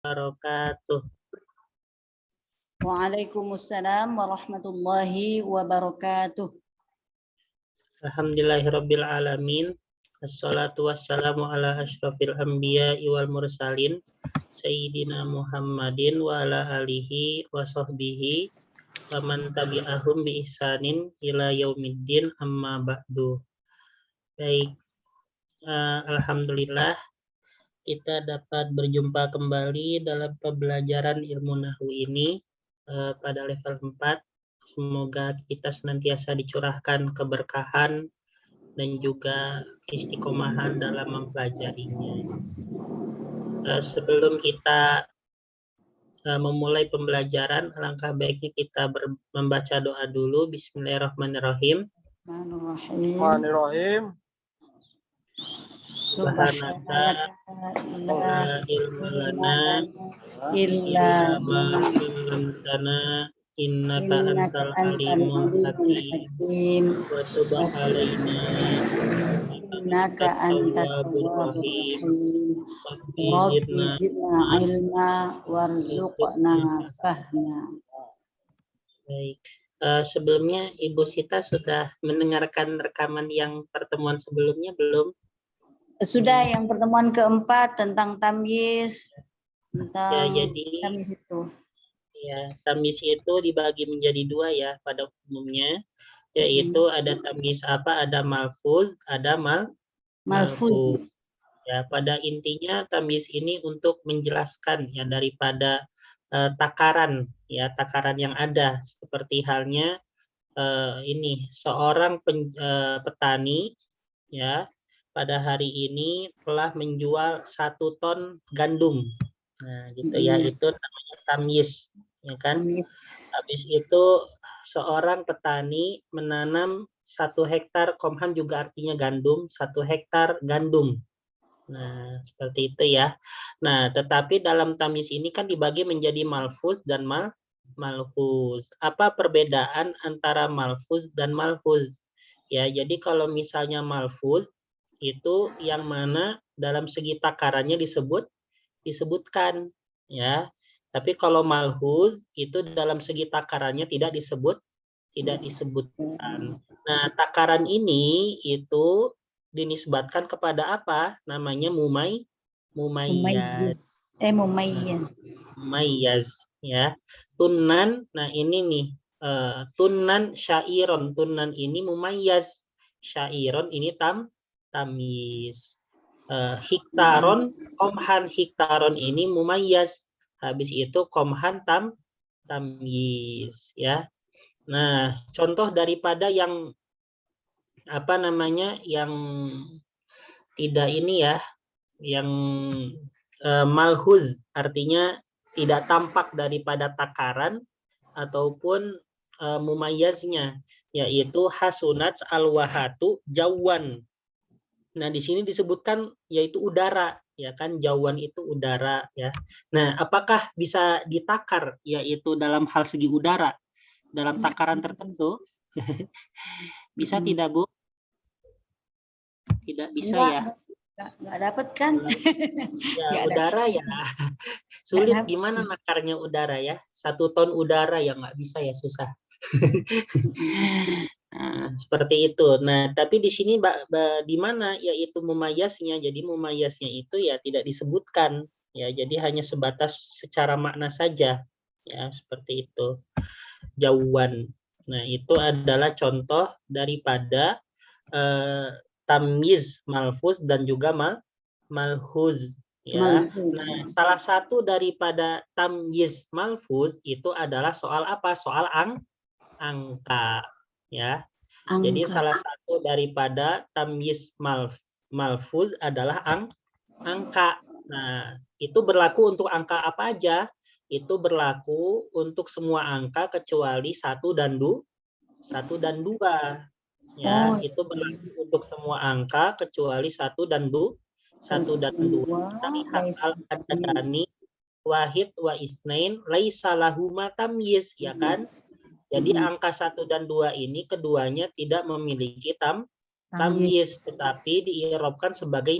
wabarakatuh. Waalaikumsalam warahmatullahi wabarakatuh. Alhamdulillahirabbil alamin. Assalatu wassalamu ala asyrafil anbiya'i wal mursalin sayyidina Muhammadin wa ala alihi wa sahbihi wa man tabi'ahum bi ihsanin ila yaumiddin amma ba'du. Baik, alhamdulillah kita dapat berjumpa kembali dalam pembelajaran ilmu nahwu ini pada level 4. Semoga kita senantiasa dicurahkan keberkahan dan juga istiqomahan dalam mempelajarinya. Sebelum kita memulai pembelajaran, alangkah baiknya kita membaca doa dulu. Bismillahirrahmanirrahim. Bismillahirrahmanirrahim. Subhanaka la ilma lana illa ma 'allamtana innaka antal alimul hakim wa tub 'alaina innaka antat tawwabur rahim. Rabbi zidna ilma warzuqna fahma. Baik. Sebelumnya Ibu Sita sudah mendengarkan rekaman yang pertemuan sebelumnya belum? Sudah, yang pertemuan keempat tentang tamyiz, tentang tamyiz itu. Ya, tamyiz itu dibagi menjadi dua ya pada umumnya, yaitu ada tamyiz apa? Ada malfuz, ada malfuz. Ya, pada intinya tamyiz ini untuk menjelaskan ya daripada takaran yang ada, seperti halnya ini seorang petani ya pada hari ini telah menjual 1 ton gandum. Nah, gitu ya, itu namanya tamyiz, ya kan? Habis itu seorang petani menanam 1 hektar, komhan juga artinya gandum, 1 hektar gandum. Nah, seperti itu ya. Nah, tetapi dalam tamyiz ini kan dibagi menjadi malfuz dan malfuz. Apa perbedaan antara malfuz dan malfuz? Ya, jadi kalau misalnya malfuz itu yang mana dalam segi takarannya disebutkan ya. Tapi kalau malhuz itu dalam segi takarannya tidak disebutkan. Nah, takaran ini itu dinisbatkan kepada apa? Namanya mumayyaz. Mumayyaz ya. Tunnan, nah ini nih tunnan syairon, tunnan ini mumayyaz. Syairon ini tamyiz. Hiktaron, komhan hiktaron ini mumayyaz. Habis itu komhan tamyiz ya. Nah, contoh daripada yang apa namanya yang tidak ini ya, yang malhuz artinya tidak tampak daripada takaran ataupun mumayyaznya, yaitu hasunat al-wahatu jawan. Nah, di sini disebutkan yaitu udara, ya kan, jawan itu udara ya. Nah, apakah bisa ditakar yaitu dalam hal segi udara dalam takaran tertentu? Bisa tidak, Bu? Tidak bisa. Enggak, ya. Enggak dapat kan? Ya, udara ya. Sulit gimana nakarnya udara ya? 1 ton udara ya nggak bisa ya, susah. Nah, seperti itu. Nah, tapi di sini di mana yaitu mumayyaznya. Jadi mumayyaznya itu ya tidak disebutkan ya. Jadi hanya sebatas secara makna saja. Ya, seperti itu. Jauhan. Nah, itu adalah contoh daripada tamyiz malfuz dan juga malhuz ya. Nah, salah satu daripada tamyiz malfuz itu adalah soal apa? Soal angka ya. Jadi salah satu daripada tamyiz malfuz adalah angka. Nah, itu berlaku untuk angka apa aja? Itu berlaku untuk semua angka kecuali 1 dan 2. Ya, itu berlaku untuk semua angka kecuali 1 dan 2. Kita lihat al-adadani wahid wa isnain laisa lahuma tamyiz, ya kan? Jadi angka 1 dan 2 ini keduanya tidak memiliki tamyiz, tetapi diirobkan sebagai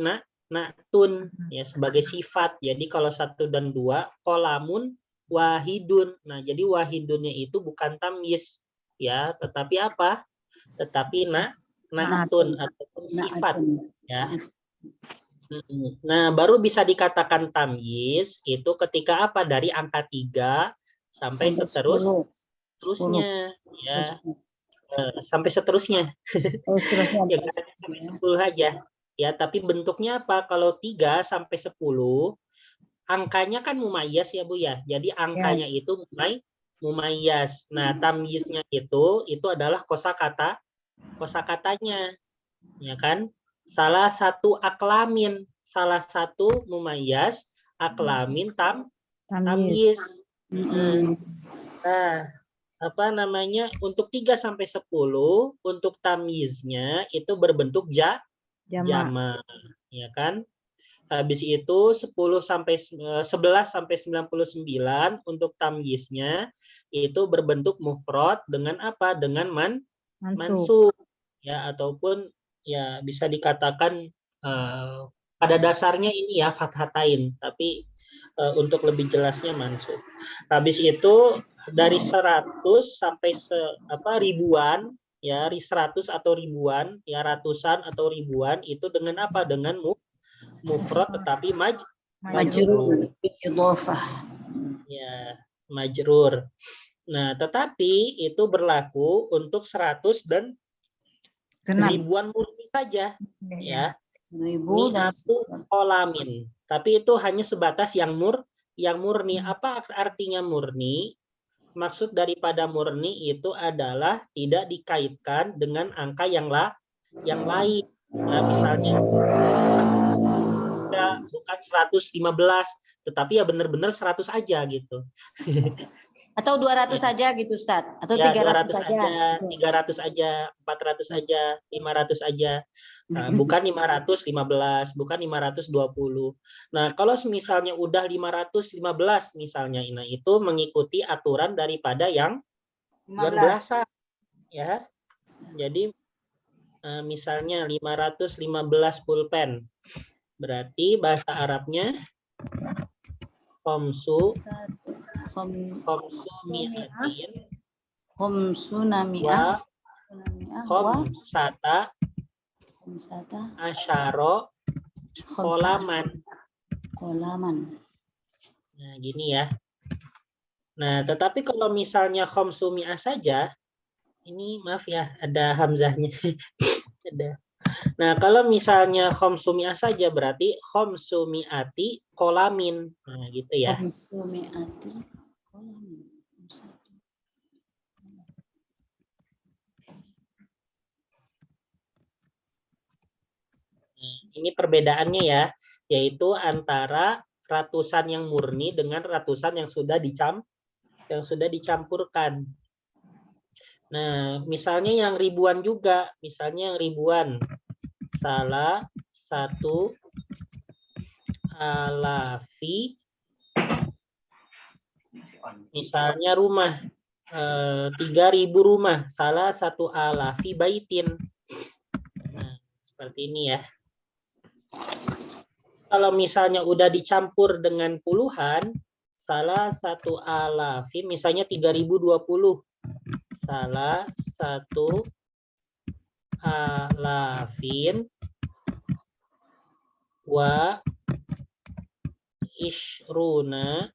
na'tun ya sebagai sifat. Jadi kalau 1 dan 2 qolamun wahidun. Nah, jadi wahidunnya itu bukan tamyiz ya, tetapi apa? Tetapi na'tun ataupun sifat ya. Nah, baru bisa dikatakan tamyiz itu ketika apa? Dari angka 3 sampai seterusnya ya. Sampai seterusnya. Seterusnya. Ya, sampai 10 aja. Ya, tapi bentuknya apa? Kalau 3 sampai 10 angkanya kan mumayyaz ya Bu ya. Jadi angkanya itu mumayyaz. Nah, tamyiznya itu adalah kosakatanya. Ya kan? Salah satu aklamin, salah satu mumayyaz, aklamin tamyiz. Nah, apa namanya? Untuk 3 sampai 10 untuk tamyiznya itu berbentuk jama, ya kan? Habis itu 11 sampai 99 untuk tamyiznya itu berbentuk mufrad dengan apa? Dengan mansub ya, ataupun ya bisa dikatakan pada dasarnya ini ya fathatain, tapi untuk lebih jelasnya mansub. Habis itu dari 100 sampai ribuan ya, 100 atau ribuan ya, ratusan atau ribuan itu dengan apa? Dengan mufrad tetapi majrur. Ya, majrur. Nah, tetapi itu berlaku untuk 100 dan 1000-an murni saja ya. Mi'atu qolamin. Tapi itu hanya sebatas yang murni. Apa artinya murni? Maksud daripada murni itu adalah tidak dikaitkan dengan angka yang lain. Ya, misalnya bukan 115, tetapi ya benar-benar 100 aja gitu. Atau 200 saja gitu, Ustaz. Atau ya, 300 aja, 300 aja, 400 aja, 500 aja. Nah, bukan 515, bukan 520. Nah, kalau misalnya udah 515 misalnya, nah itu mengikuti aturan daripada yang belasan ya. Jadi misalnya 515 pulpen. Berarti bahasa Arabnya khomsu mi'atin wa khomsata asyara qolaman. Nah, gini ya. Nah, tetapi kalau misalnya khomsu mi'ah saja, ini maaf ya, ada hamzahnya. Ada. Nah, kalau misalnya khomsu mi'ah saja berarti khomsu mi'ati qolamin. Nah, gitu ya. Khomsu mi'ati qolamin. Ini perbedaannya ya, yaitu antara ratusan yang murni dengan ratusan yang sudah dicampurkan. Nah, misalnya yang ribuan juga, misalnya yang ribuan. Salah satu alafi, misalnya rumah, 3.000 rumah, salah satu alafi baitin. Nah, seperti ini ya. Kalau misalnya udah dicampur dengan puluhan, salah satu alafi, misalnya 3020. Salah satu alafin wa ishruna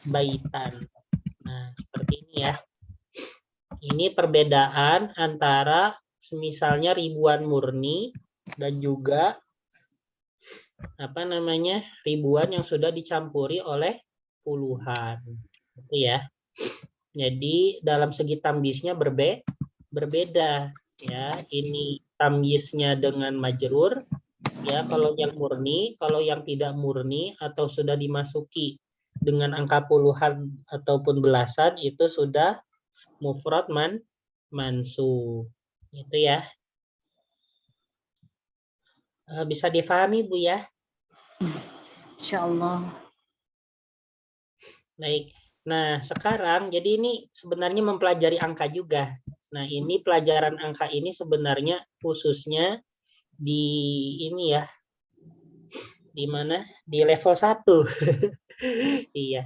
baitan. Nah, seperti ini ya. Ini perbedaan antara misalnya ribuan murni dan juga ribuan yang sudah dicampuri oleh puluhan. Itu ya. Jadi dalam segi tamyiznya berbeda ya. Ini tamyiznya dengan majrur ya, kalau yang murni. Kalau yang tidak murni atau sudah dimasuki dengan angka puluhan ataupun belasan itu sudah mufrad mansub. Itu ya. Bisa difahami Bu ya? Insyaallah. Baik. Nah, sekarang jadi ini sebenarnya mempelajari angka juga Nah, ini pelajaran angka ini sebenarnya khususnya di ini ya, di mana? Di level 1. Iya.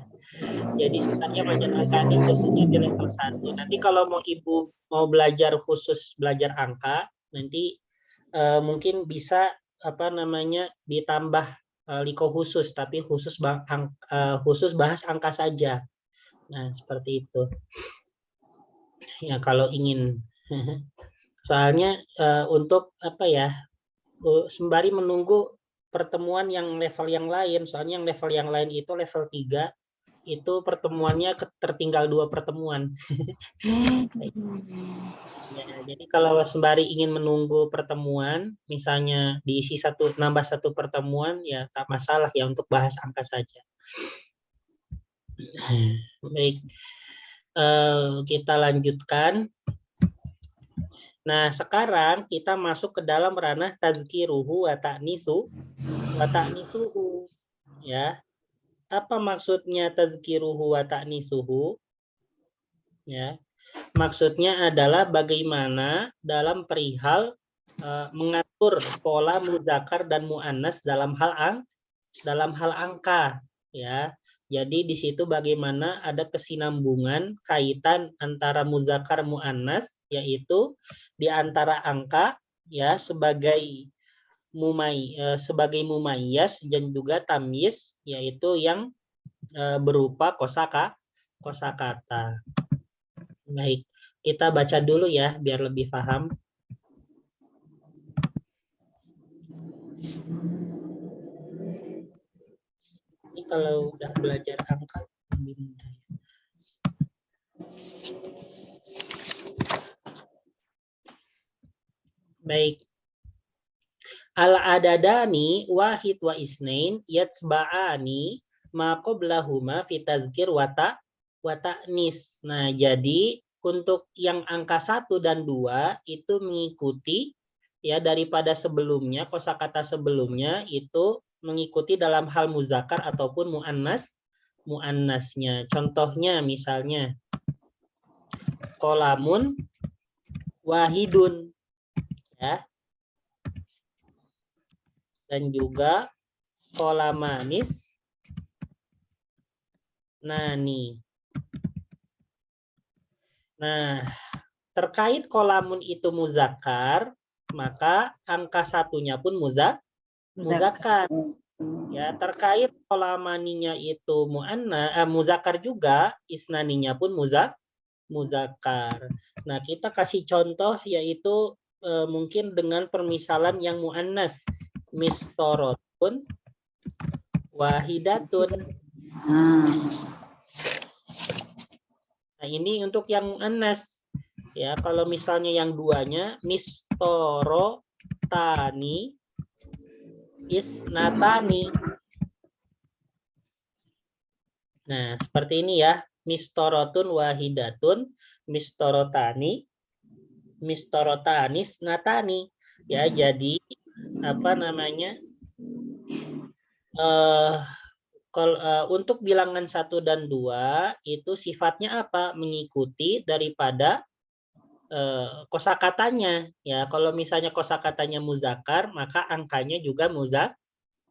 Jadi sebenarnya pelajaran angka ini khususnya di level 1. Nanti kalau mau Ibu mau belajar khusus belajar angka, nanti mungkin bisa apa namanya ditambah liko khusus, tapi khusus bahas angka saja. Nah, seperti itu. Ya, kalau ingin. Soalnya untuk apa ya? Sembari menunggu pertemuan yang level yang lain, soalnya yang level yang lain itu level 3, itu pertemuannya tertinggal 2 pertemuan. Ya, jadi kalau sembari ingin menunggu pertemuan, misalnya diisi nambah satu pertemuan, ya tak masalah ya untuk bahas angka saja. Baik, kita lanjutkan. Nah, sekarang kita masuk ke dalam ranah tazkiruhu wa ta'nisuhu. Ya. Apa maksudnya tazkiruhu wa ta'nisuhu? Ya. Maksudnya adalah bagaimana dalam perihal mengatur pola muzakkar dan muannas dalam hal angka, ya. Jadi di situ bagaimana ada kesinambungan kaitan antara muzakkar muannas, yaitu di antara angka ya sebagai mumayyaz dan juga tamyiz, yaitu yang berupa kosakata. Baik, kita baca dulu ya biar lebih paham. Ini kalau udah belajar angka lebih mudah. Baik. Al-adadani wahid wa isnain yatsba'ani ma qablahuma fi tazkir wa ta'nis. Nah, jadi untuk yang angka 1 dan 2 itu mengikuti ya daripada sebelumnya, kosakata sebelumnya itu mengikuti dalam hal muzakkar ataupun muannasnya. Contohnya misalnya qolamun wahidun ya. Dan juga qolamanis nani. Nah, terkait qolamun itu muzakkar, maka angka satunya pun muzakkar. Ya, terkait qolamaninya itu muzakkar juga, isnaninya pun muzakkar. Nah, kita kasih contoh yaitu mungkin dengan permisalan yang muannas, mistorotun wahidatun. Nah, ini untuk yang muannas. Ya, kalau misalnya yang duanya mistorotani isnatani. Nah, seperti ini ya. Mistorotun wahidatun, mistorotani, mistorotanis natani. Ya, jadi apa namanya? Untuk bilangan 1 dan 2 itu sifatnya apa? Mengikuti daripada kosakatanya. Ya, kalau misalnya kosakatanya muzakkar, maka angkanya juga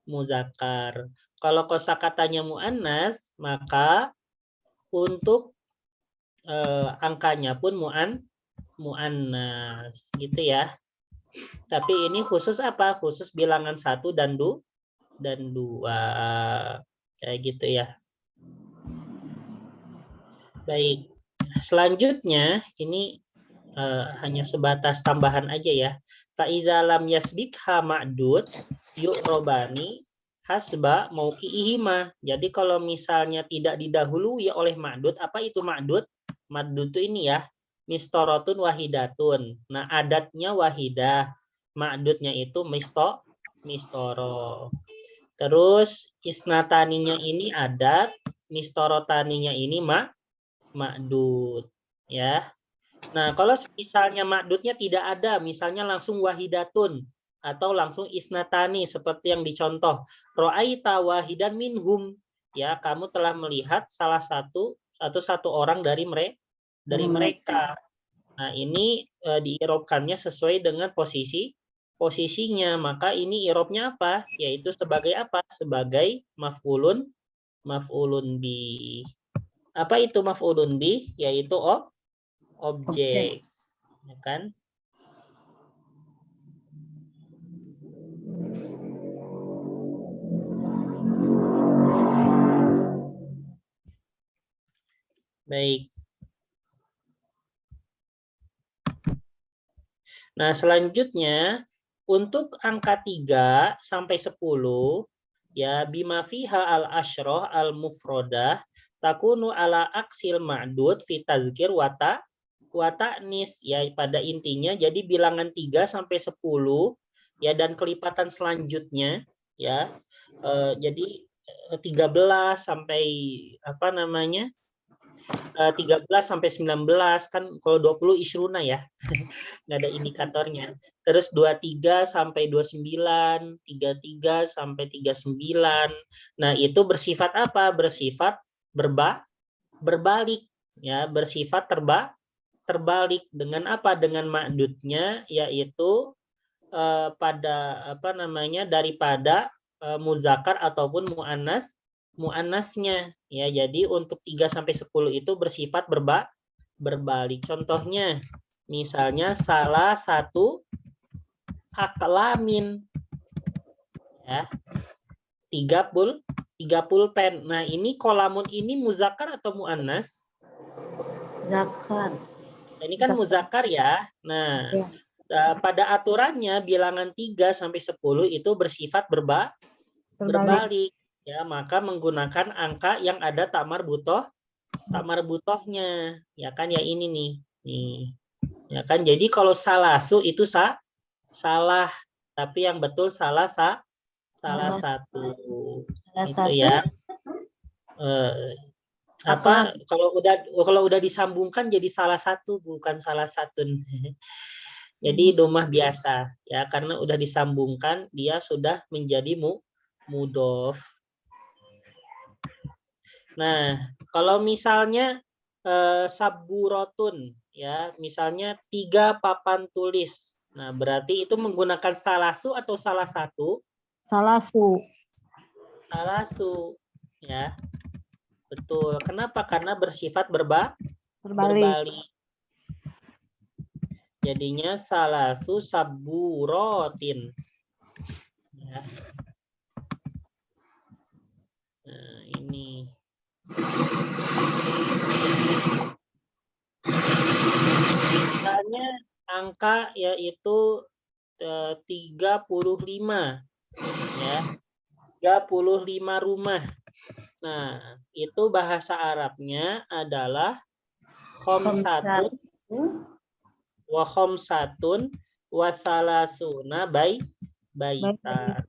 muzakkar. Kalau kosakatanya muannas, maka untuk angkanya pun muannas, gitu ya. Tapi ini khusus apa? Khusus bilangan 1 dan 2. Kayak gitu ya. Baik. Selanjutnya ini hanya sebatas tambahan aja ya. Fa'iza lam yasbikha ma'dud yu'robani hasba mauqi'ihima. Jadi kalau misalnya tidak didahului oleh ma'dud, apa itu ma'dud? Ma'dud itu ini ya, mistorotun wahidatun. Nah, adatnya wahidah, ma'dudnya itu mistoro. Terus isnataninya ini adat, mistorotaninya ini ma'dud, ya. Nah, kalau misalnya ma'dudnya tidak ada, misalnya langsung wahidatun atau langsung isnatani seperti yang dicontoh, ro'aita wahidan minhum, ya, kamu telah melihat salah satu orang dari mereka. Nah, ini diirobkannya sesuai dengan posisinya. Maka ini irobnya apa? Yaitu sebagai apa? Sebagai maf'ulun bi. Apa itu maf'ulun bi? Yaitu objek. Ya kan? Baik. Nah, selanjutnya untuk angka 3 sampai 10 ya bima fiha al-asyroh al-mufrodah takunu ala aksil ma'dud fi tazkir wa ta'nis ya pada intinya jadi bilangan 3 sampai 10 ya dan kelipatan selanjutnya ya jadi 13 sampai apa namanya 13 sampai 19 kan kalau 20 isruna ya. Nggak ada indikatornya. Terus 23 sampai 29, 33 sampai 39. Nah, itu bersifat apa? Bersifat berbalik ya, bersifat terbalik dengan apa? Dengan ma'dudnya yaitu pada apa namanya daripada muzakkar ataupun muannasnya ya. Jadi untuk 3 sampai 10 itu bersifat berbalik. Contohnya misalnya salah satu aklamin ya 30 pulpen. Nah, ini kolamun ini muzakkar atau muannas? Muzakkar. Ini kan muzakkar ya. Nah, Ya. Pada aturannya bilangan 3 sampai 10 itu bersifat berbalik ya, maka menggunakan angka yang ada tak marbutohnya ya kan ya ini nih ya kan. Jadi kalau salasu itu salah tapi yang betul salah satu itu ya apa kalau udah disambungkan jadi salah satu bukan salah satu. Jadi domah biasa ya karena udah disambungkan dia sudah menjadi mudhof. Nah, kalau misalnya saburotun ya, misalnya 3 papan tulis. Nah, berarti itu menggunakan salasu atau salah satu? Salasu. Salasu ya. Betul. Kenapa? Karena bersifat berbalik. Jadinya salasu saburotin. Ya. Nah, ini. Misalnya angka yaitu 35 ya. 35 rumah. Nah, itu bahasa Arabnya adalah khomsatun wa khomsatun wa salasuna baita.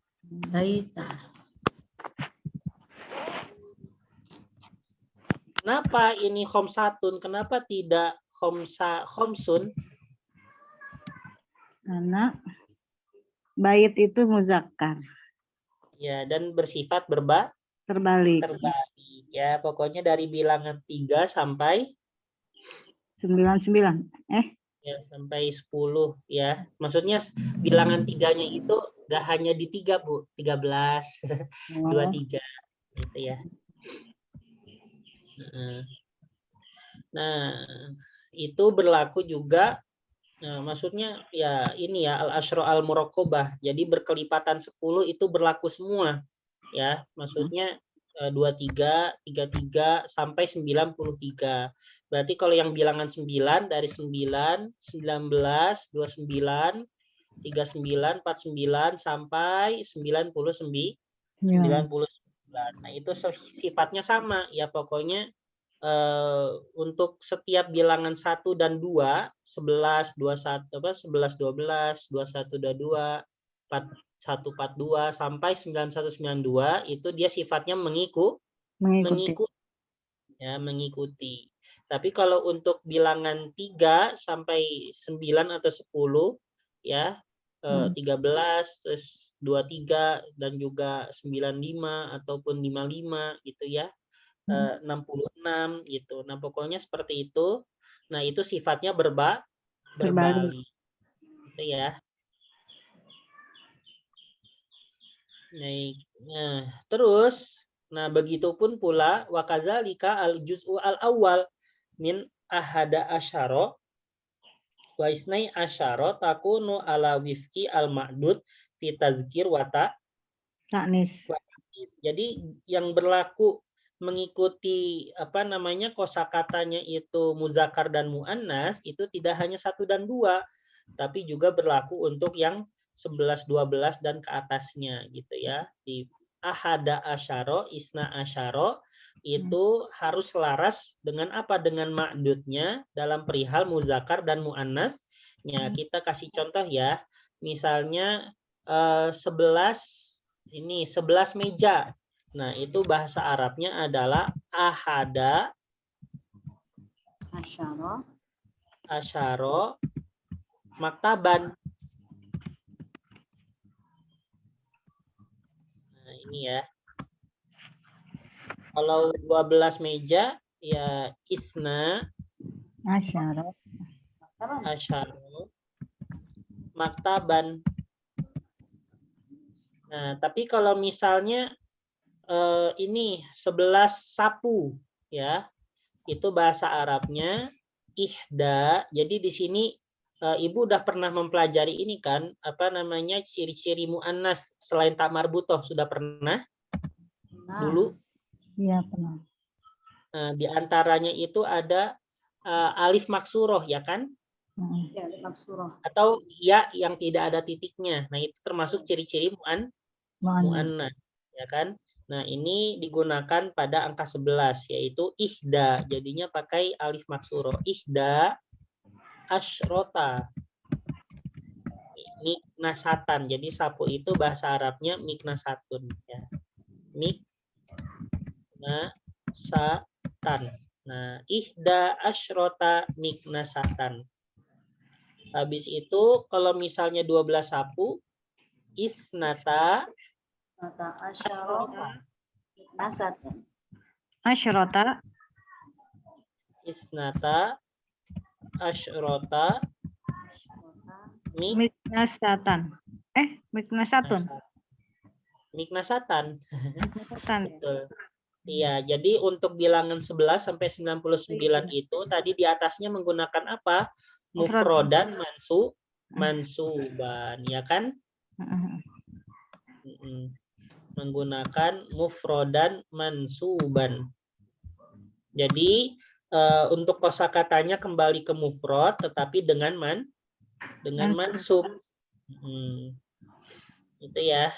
Kenapa ini khomsatun? Kenapa tidak khomsun? Karena bait itu muzakkar. Ya, dan bersifat Terbalik. Ya, pokoknya dari bilangan 3 sampai 99. Ya, sampai 10 ya. Maksudnya bilangan 3-nya itu gak hanya di 3, Bu. 13, 23 gitu ya. Nah, itu berlaku juga. Nah, maksudnya ya ini ya al-asyra al-muraqabah. Jadi berkelipatan 10 itu berlaku semua. Ya, maksudnya 23, 33 sampai 93. Berarti kalau yang bilangan 9 dari 9, 19, 29, 39, 49 sampai 99. Nah, itu sifatnya sama ya pokoknya untuk setiap bilangan 1 dan 2, 11, 21, 11, 12, 21, 22, 41, 42 sampai 91, 92 itu dia sifatnya mengikuti. Tapi kalau untuk bilangan 3 sampai 9 atau 10 ya 13 terus 23 dan juga 95 ataupun 55 gitu ya. 66 gitu. Nah, pokoknya seperti itu. Nah, itu sifatnya berbalik. Itu ya. Nah, terus begitupun pula wakadzalika al-juz'u al-awwal min ahada asyara wa isnai asyara takunu ala wifki al-ma'dud fi tazkir wa Taknis. Jadi yang berlaku mengikuti kosakatanya itu muzakkar dan muannas itu tidak hanya 1 dan 2, tapi juga berlaku untuk yang 11, 12 dan ke atasnya gitu ya. Di ahada asyara, isna asyara itu harus selaras dengan apa? Dengan ma'dudnya dalam perihal muzakkar dan muannasnya. Kita kasih contoh ya. Misalnya 11 meja. Nah, itu bahasa Arabnya adalah ahada asyara maktaban. Nah, ini ya. Kalau 12 meja ya isna Asyara. asyara maktaban. Nah, tapi kalau misalnya ini 11 sapu ya, itu bahasa Arabnya ihda. Jadi di sini Ibu udah pernah mempelajari ini kan, ciri-ciri muannas selain tak marbutoh, sudah pernah? Dulu? Iya, pernah. Nah, di antaranya itu ada alif maksuroh ya kan? Ya, maksuroh. Atau ya yang tidak ada titiknya. Nah, itu termasuk ciri-ciri muannas ya kan? Nah, ini digunakan pada angka 11 yaitu ihda. Jadinya pakai alif maksuroh. Ihda asyrota. Miknasatan. Jadi sapu itu bahasa Arabnya miknasatun ya. Miknasatan. Nah, ihda asyrota miknasatan. Habis itu kalau misalnya 12 sapu isnata asyrota. Asyrota. Isnata asyrota Miknasatan. Miknasatun. Miknasatan. Miknasatan. Betul. Iya, jadi untuk bilangan 11 sampai 99 itu tadi di atasnya menggunakan apa? Mufrodan mansuban, ya kan? Menggunakan mufrodan mansuban. Jadi untuk kosakatanya kembali ke mufrad tetapi dengan mansub. Itu ya.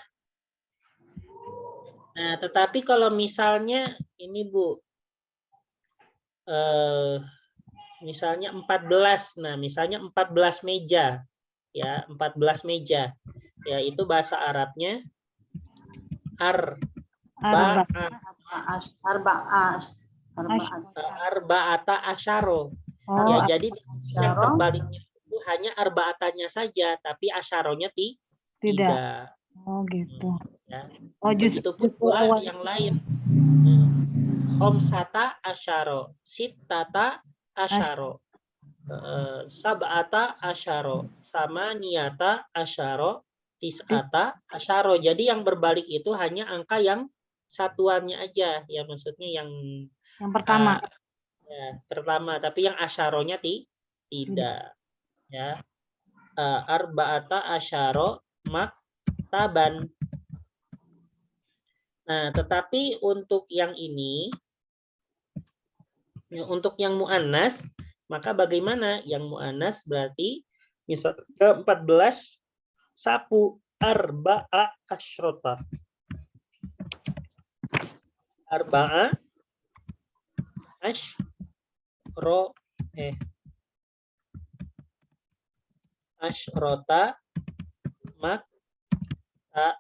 Nah, tetapi kalau misalnya ini Bu, misalnya 14, nah misalnya 14 meja, ya 14 meja, ya itu bahasa Arabnya arba'ata asyaro. Ya, jadi yang terbaliknya itu hanya arba'atanya saja, tapi asyaronya tidak. Oh gitu. Ya. Begitu Begitupun pula yang lain. Khomsata asyaro, sittata asyaro, sab'ata asyaro, sama niyata asyaro, tis'ata asyaro. Jadi yang berbalik itu hanya angka yang satuannya aja, ya maksudnya yang pertama. Ya, pertama, tapi yang asyaronya tidak. Ya. Arba'ata asyaro maktaban. Nah, tetapi untuk yang ini, untuk yang mu'annas, maka bagaimana? Yang mu'annas berarti misalnya 14 sapu arba'a asyrota. Arba'a asyrota maktaban.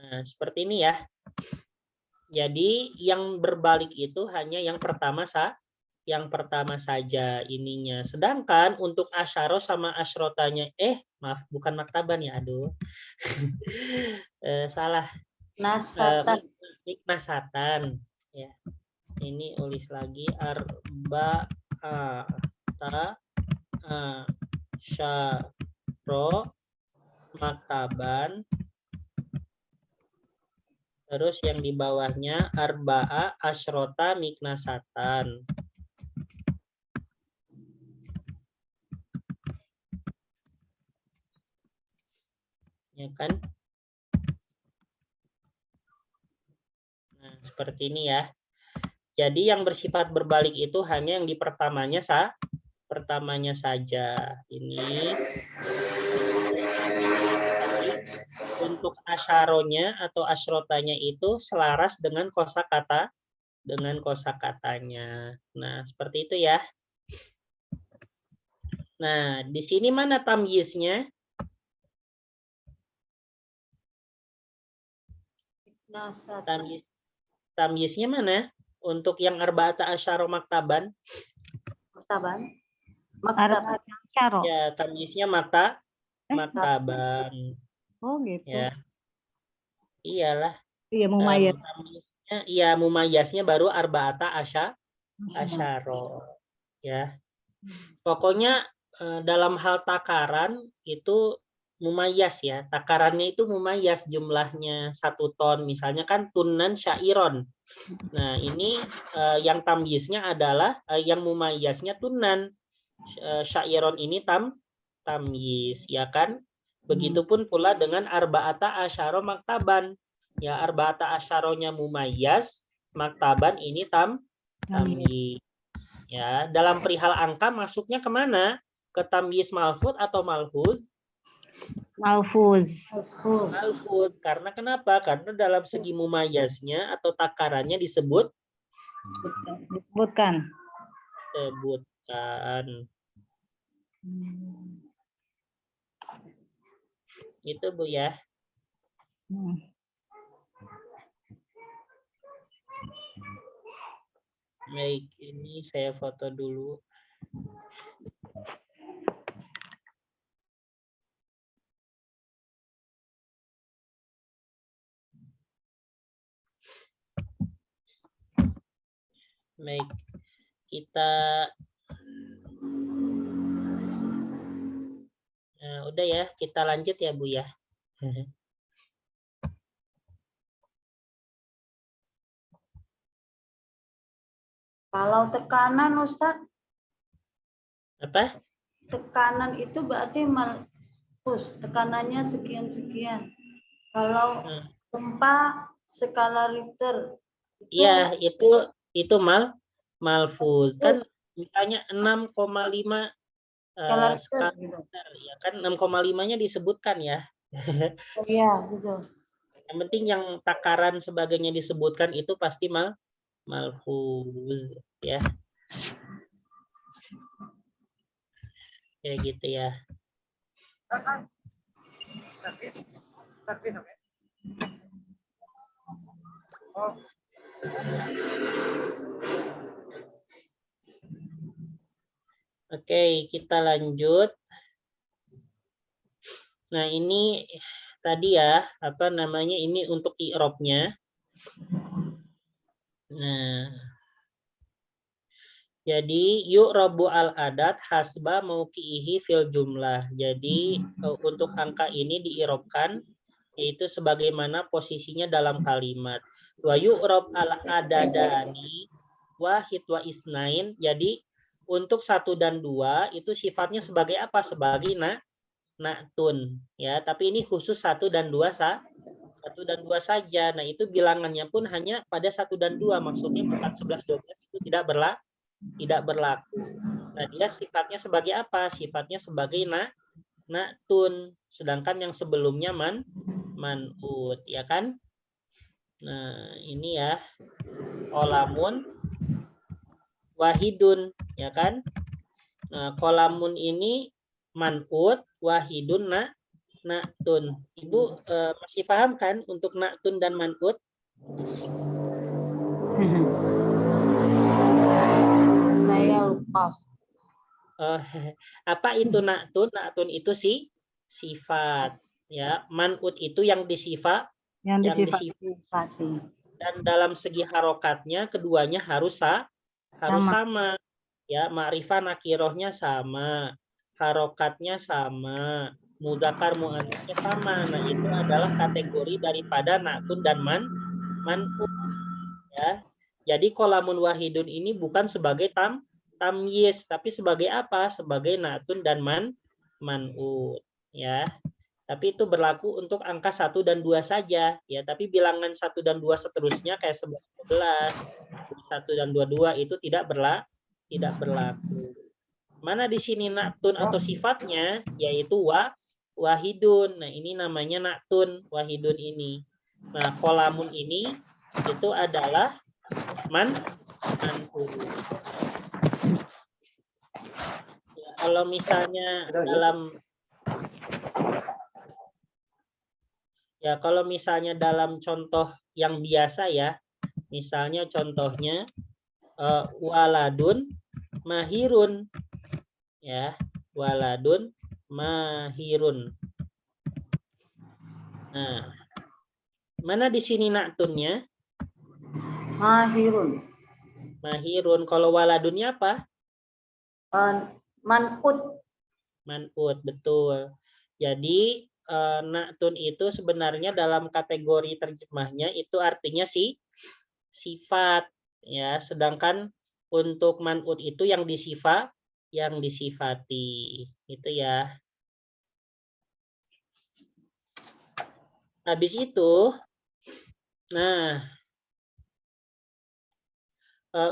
Nah, seperti ini ya. Jadi yang berbalik itu hanya yang pertama saja ininya. Sedangkan untuk asyaro sama asyrotanya, maaf, bukan maktaban ya, aduh. Salah. Miknasatan. Ya. Ini ulis lagi arba'ata asyaro maktaban. Terus yang di bawahnya arba'a asyrota miknasatan. Ya kan? Nah, seperti ini ya. Jadi yang bersifat berbalik itu hanya yang di pertamanya saja. Ini untuk asyaronya atau asyrotanya itu selaras dengan kosakatanya. Nah, seperti itu ya. Nah, di sini mana tamyiznya? Tamyiznya mana? Untuk yang arba'ata asyara maktaban. Maktaban. Arba'ata asyara. Ya, tamyiznya maktaban. Oh gitu. Ya. Iyalah. Iya mumayyiz. Tamyiznya, iya mumayyaznya baru arba'ata asyara. Ya. Pokoknya dalam hal takaran itu mumayyaz ya. Takarannya itu mumayyaz, jumlahnya 1 ton. Misalnya kan tunan syairon. Nah, ini yang tamyiznya adalah yang mumayyaznya tunan. Syairon ini tamyiz, ya kan? Begitupun pula dengan arba'ata asyara maktaban. Ya, arba'ata asyaronya mumayyaz, maktaban ini tamyiz. Ya, dalam perihal angka masuknya kemana? Ke tamyiz malfuz atau malhuz? Malfuz. Malfuz. Karena kenapa? Karena dalam segi mumayyaznya atau takarannya disebutkan. Itu Bu ya. Baik, ini saya foto dulu. Baik, kita udah ya, kita lanjut ya Bu ya. Kalau tekanan Ustadz? Apa? Tekanan itu berarti malfuz, tekanannya sekian-sekian. Kalau gempa skala Richter. Iya, itu malfuz. Kan misalnya 6,5 skala Richter, ya kan 6,5-nya disebutkan ya. Iya, betul. Yang penting yang takaran sebagainya disebutkan itu pasti malfuz ya. Ya gitu ya. Oke, kita lanjut. Nah, ini tadi ya, apa namanya, ini untuk i'rabnya. Nah, jadi yu'rabu al-adat hasba mauqi'ihi fil jumlah. Jadi untuk angka ini di'irabkan yaitu sebagaimana posisinya dalam kalimat. Wa yu'rab al-adadani wahid wa isnain. Jadi untuk 1 dan 2 itu sifatnya sebagai apa? Sebagai na'tun ya, tapi ini khusus 1 dan 2 saja. Nah, itu bilangannya pun hanya pada 1 dan 2, maksudnya bukan 11 12 itu tidak berlaku. Nah, dia sifatnya sebagai apa? Sifatnya sebagai na'tun, sedangkan yang sebelumnya man'ut, ya kan? Nah, ini ya. Qolamun wahidun, ya kan? Nah, qolamun ini man'ut, wahidun na'tun. Ibu masih paham kan untuk na'tun dan man'ut? Saya lupa. Apa itu na'tun? Na'tun itu sifat, ya. Man'ut itu yang disifati. Dan dalam segi harokatnya keduanya harus sama. Ya, ma'rifah nakirohnya sama. harokatnya sama, mudzakkar muannasnya sama. Nah, itu adalah kategori daripada na'tun dan man'ut ya. Jadi qalamun wahidun ini bukan sebagai tamyiz, tapi sebagai apa? Sebagai na'tun dan man'ut ya. Tapi itu berlaku untuk angka 1 dan 2 saja ya, tapi bilangan 1 dan 2 seterusnya kayak 11 12, 1 dan 22 itu tidak berlaku. Mana di sini na'tun atau sifatnya yaitu wahidun. Nah, ini namanya na'tun wahidun ini. Nah, qalamun ini itu adalah man'ut. Ya, kalau misalnya dalam contoh yang biasa ya, misalnya contohnya waladun mahirun ya, waladun mahirun. Nah, mana di sini na'tunnya? Mahirun. Mahirun. Kalau waladunnya apa? Man'ut. Man'ut, betul. Jadi na'tun itu sebenarnya dalam kategori terjemahnya itu artinya sifat ya, sedangkan untuk man'ut itu yang disifati itu ya. Habis itu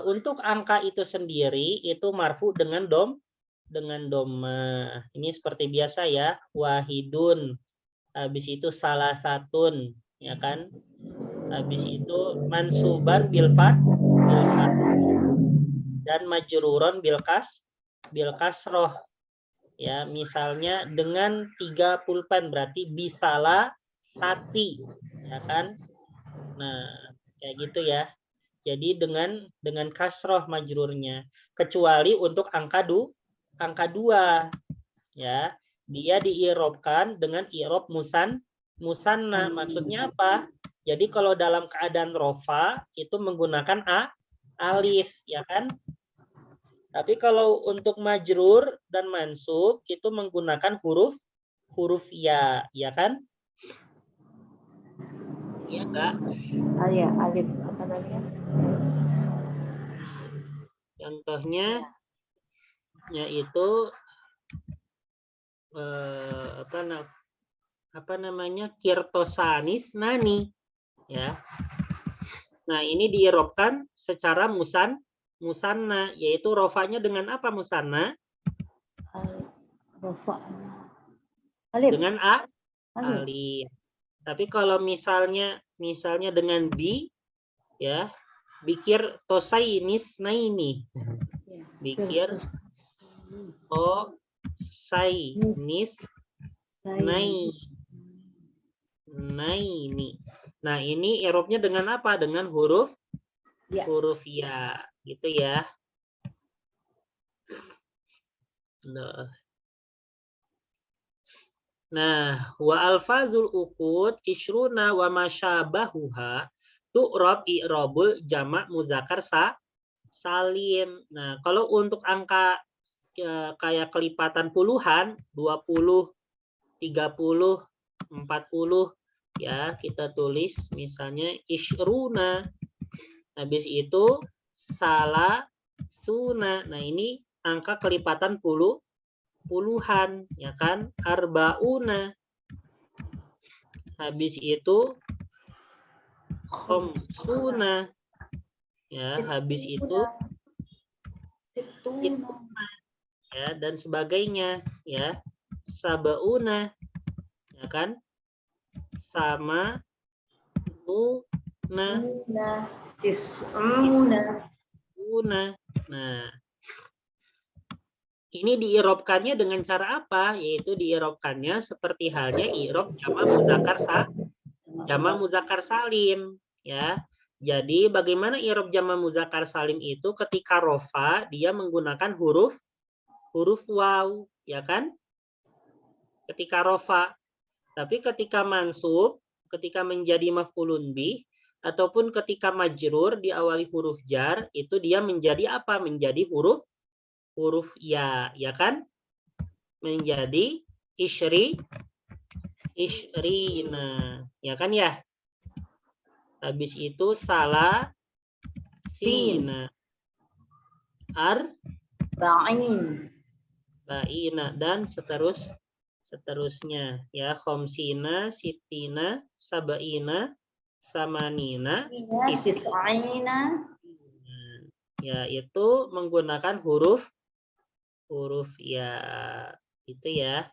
untuk angka itu sendiri itu marfu dengan dhamma. Ini seperti biasa ya, wahidun. Habis itu salah satun, ya kan? Habis itu mansuban bil dan majruron bil kasroh. Ya, misalnya dengan 3 pulpen berarti bisalah sati, ya kan? Nah, kayak gitu ya. Jadi dengan kasroh majrurnya, kecuali untuk angka 2 ya. Dia diirobkan dengan irob musanna. Maksudnya apa? Jadi kalau dalam keadaan rofa itu menggunakan alif, ya kan? Tapi kalau untuk majrur dan mansub itu menggunakan huruf ya, ya kan? Iya enggak? Ya, alif apa namanya? Contohnya yaitu apa namanya, kirtosanis nani ya. Nah, ini diirobkan secara musanna, yaitu rofanya dengan apa musanna? Alif. Dengan alif. Tapi kalau misalnya dengan bi ya, bikir tosainis naini. Bikir tosainis naini. Nah, ini irobnya dengan apa? Dengan huruf ya, gitu ya. Nah, wa alfazul uqud isruna wa masyabahuha tu'rab i'rabul jamak mudzakkar salim. Nah, kalau untuk angka kayak kelipatan puluhan, 20, 30, 40 ya, kita tulis misalnya isruna. Habis itu salah suna. Nah, ini angka kelipatan puluhan, ya kan? Arbauna. Habis itu khamsuna. Ya, habis itu situna, ya, dan sebagainya, ya. Sabauna, ya kan? Sama una, una. Nah, ini diirobkannya dengan cara apa? Yaitu diirobkannya seperti halnya irob jamak mudzakkar salim, ya. Jadi bagaimana irob jamak mudzakkar salim itu ketika rofa dia menggunakan huruf waw, ya kan? Ketika rofa. Tapi ketika mansub, ketika menjadi maf'ulun bih ataupun ketika majrur diawali huruf jar, itu dia menjadi apa? Menjadi huruf ya, ya kan? menjadi ishrina. Ya kan ya? Habis itu salah sina. Ba'ina dan seterusnya ya, khomsina, sitina, sabaina, samanina, Tis'ina. ya itu menggunakan huruf ya itu ya.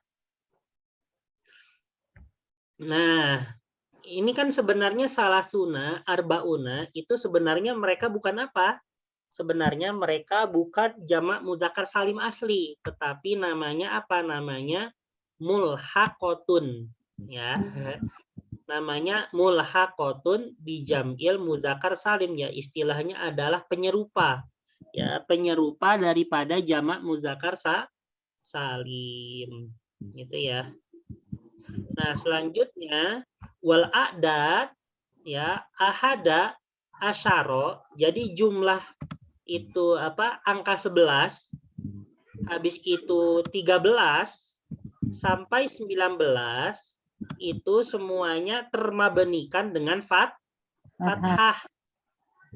Nah, ini kan sebenarnya salah suna, arbauna itu sebenarnya mereka bukan apa? Sebenarnya mereka bukan jamak mudzakkar salim asli, tetapi namanya apa? Namanya mulhaqotun, ya. Namanya mulhaqotun bijam'il mudzakkar salim, ya. Istilahnya adalah penyerupa, ya, penyerupa daripada jamak mudzakkar salim, gitu ya. Nah, selanjutnya wal a'dad, ya, ahada asyaro, jadi jumlah itu apa, angka 11, habis itu 13 sampai 19 itu semuanya termabenikan dengan fathah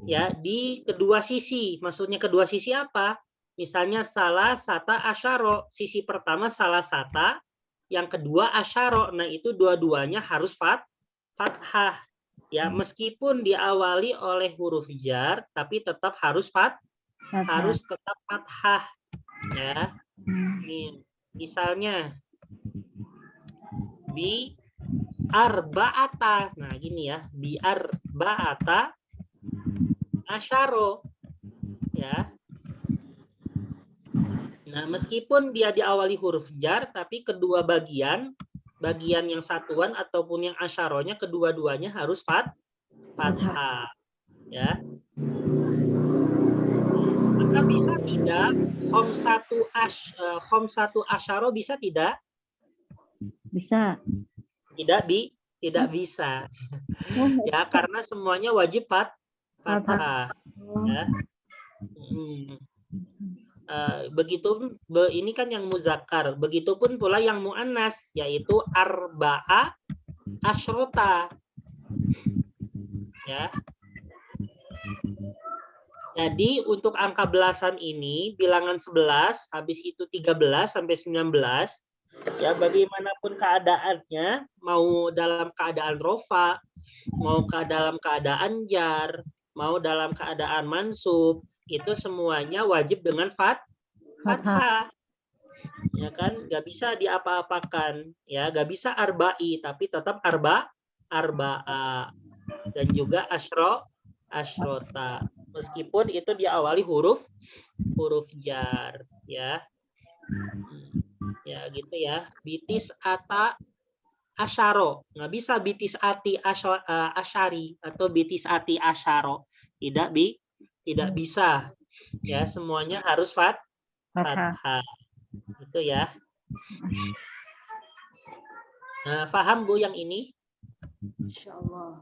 ya di kedua sisi. Maksudnya kedua sisi apa? Misalnya salah sata asyaro, sisi pertama salah sata, yang kedua asyaro. Nah, itu dua-duanya harus fathah. Ya, meskipun diawali oleh huruf jar, tapi tetap harus tetap fathah. Ya, ini misalnya bi arba'ata. Nah, gini ya, bi arba'ata asyaro. Ya. Nah, meskipun dia diawali huruf jar, tapi kedua bagian yang satuan ataupun yang asyaronya, kedua-duanya harus fathah. Ya. Maka bisa tidak khomsatu asyaro bisa tidak? Bisa. Tidak bisa. Ya, karena semuanya wajib fathah. Ya. Begitu ini kan yang muzakkar, begitupun pula yang muannas, yaitu arba'a asyrota. Ya. Jadi untuk angka belasan ini, bilangan 11, habis itu 13 sampai 19, ya bagaimanapun keadaannya, mau dalam keadaan rofa, mau dalam keadaan jar, mau dalam keadaan mansub, itu semuanya wajib dengan fathah. Ya kan, nggak bisa diapa-apakan, ya nggak bisa arba'i, tapi tetap arba'a, dan juga asyrota, meskipun itu diawali huruf jar, ya. Ya gitu ya, bitis ata asyaro, nggak bisa bitis ati asyari atau bitis ati asyaro, tidak bisa, ya, semuanya harus fathah. Itu ya. Nah, paham Bu yang ini? Insyaallah.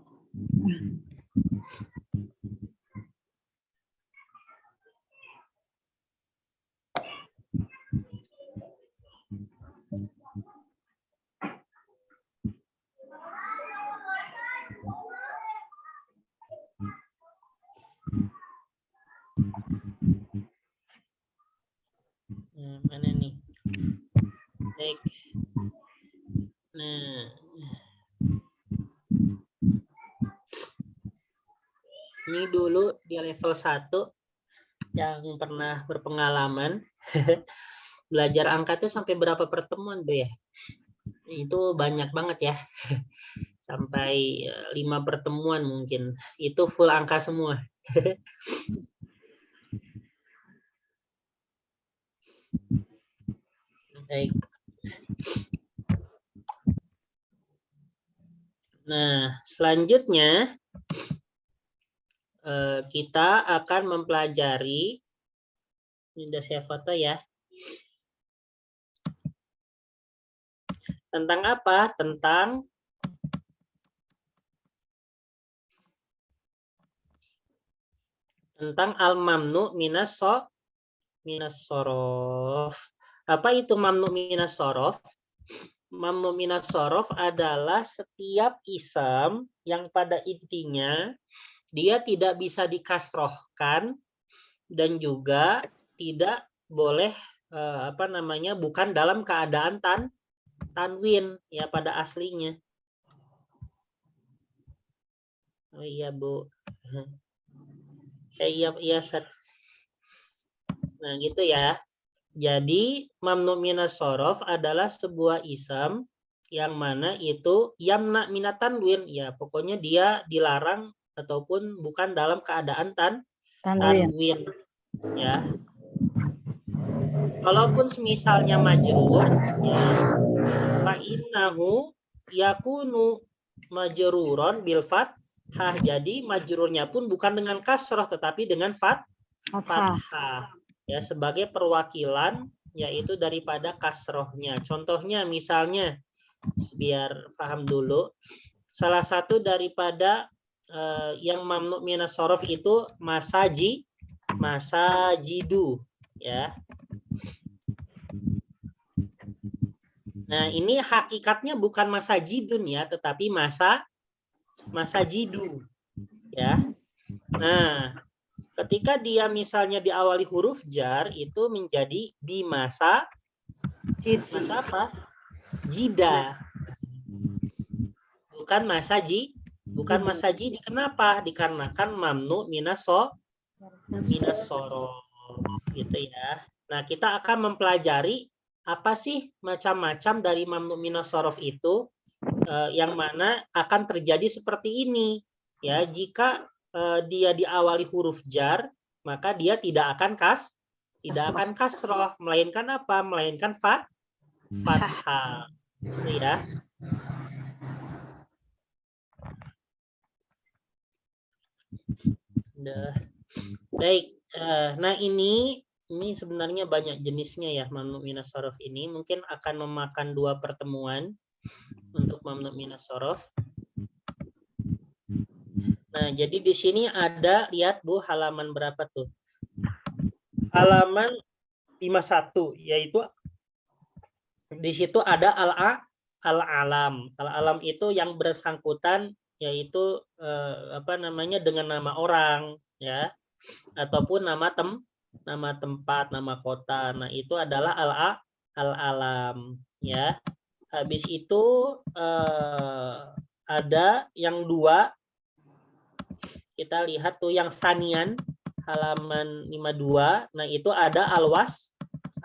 Mana nih? Baik. Nah, ini dulu di level 1 yang pernah berpengalaman belajar angka itu sampai berapa pertemuan Bu ya? Itu banyak banget ya. Sampai 5 pertemuan mungkin. Itu full angka semua. Baik. Nah, selanjutnya kita akan mempelajari, ini udah saya foto ya. Tentang apa? Tentang al-mamnu minas sorof. Apa itu mamnu minas shorof? Mamnu minas shorof adalah setiap ism yang pada intinya dia tidak bisa dikasrohkan dan juga tidak boleh bukan dalam keadaan tanwin ya pada aslinya. Oh iya Bu. Iya Sat. Nah gitu ya. Jadi mamnu minas shorof adalah sebuah ism yang mana itu yamna minat tanwin ya pokoknya dia dilarang ataupun bukan dalam keadaan tanwin ya. Walaupun semisalnya majrur ya fa innahu yakunu majruron bil fathah. Jadi majrurnya pun bukan dengan kasroh tetapi dengan fathah. Ya, sebagai perwakilan yaitu daripada kasrohnya. Contohnya misalnya biar paham dulu, salah satu daripada yang mamnu minas shorof itu masajidu ya. Nah, ini hakikatnya bukan masajidun ya, tetapi masajidu ya. Nah, ketika dia misalnya diawali huruf jar itu menjadi bimasa apa? Jida. Bukan masajidi. Kenapa? Dikarenakan mamnu minas shorof gitu ya. Nah, kita akan mempelajari apa sih macam-macam dari mamnu minas shorof itu yang mana akan terjadi seperti ini ya. Jika dia diawali huruf jar, maka dia tidak akan kasroh, melainkan apa? Melainkan fathah. Gitu ya. Baik. Nah ini sebenarnya banyak jenisnya ya mamnu minas shorof ini. Mungkin akan memakan 2 pertemuan untuk mamnu minas shorof. Nah, jadi di sini ada, lihat Bu, halaman berapa tuh? Halaman 51, yaitu di situ ada al-alam. Al-alam itu yang bersangkutan yaitu dengan nama orang ya ataupun nama tempat, nama kota. Nah, itu adalah al-alam ya. Habis itu ada yang 2. Kita lihat tuh yang sanian halaman 52. Nah, itu ada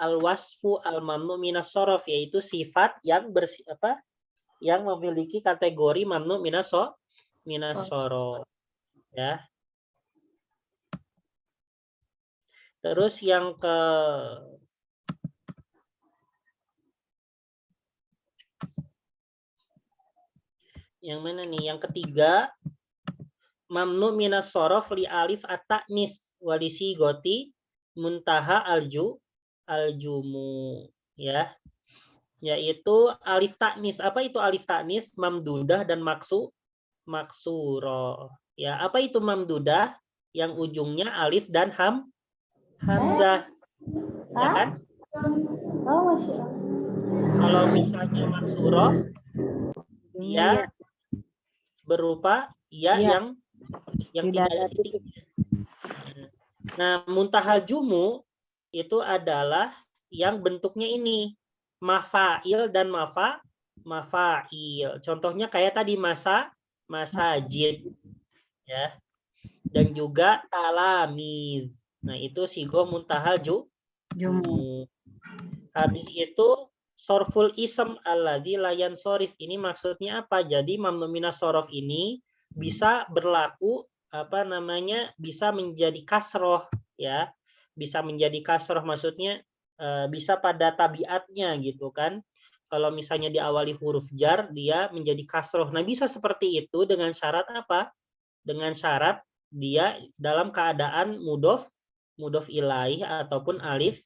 al-wasfu al-mamnu minas shorof, yaitu sifat yang yang memiliki kategori mamnu minas shorof ya. Terus yang mana nih? Yang ketiga, mamnu minas shorof li alif at-ta'nis walisi goti muntaha aljumu ya, yaitu alif ta'nis. Apa itu alif ta'nis? Mamdudah dan maksuro ya. Apa itu mamdudah? Yang ujungnya alif dan hamzah ya kan? Kalau misalnya maksuro dia berupa yang tidak ada titiknya. Nah, muntahal jumu itu adalah yang bentuknya ini mafail dan mafail. Contohnya kayak tadi masajid ya. Dan juga talamiz. Nah, itu sigo muntahal jumu. Habis itu sorful ism alladzi layan sorif. Ini maksudnya apa? Jadi mamnu minas shorof ini bisa berlaku bisa menjadi kasroh ya, bisa menjadi kasroh maksudnya bisa pada tabiatnya gitu kan. Kalau misalnya diawali huruf jar dia menjadi kasroh. Nah, bisa seperti itu dengan syarat apa? Dengan syarat dia dalam keadaan mudhof ilaih ataupun alif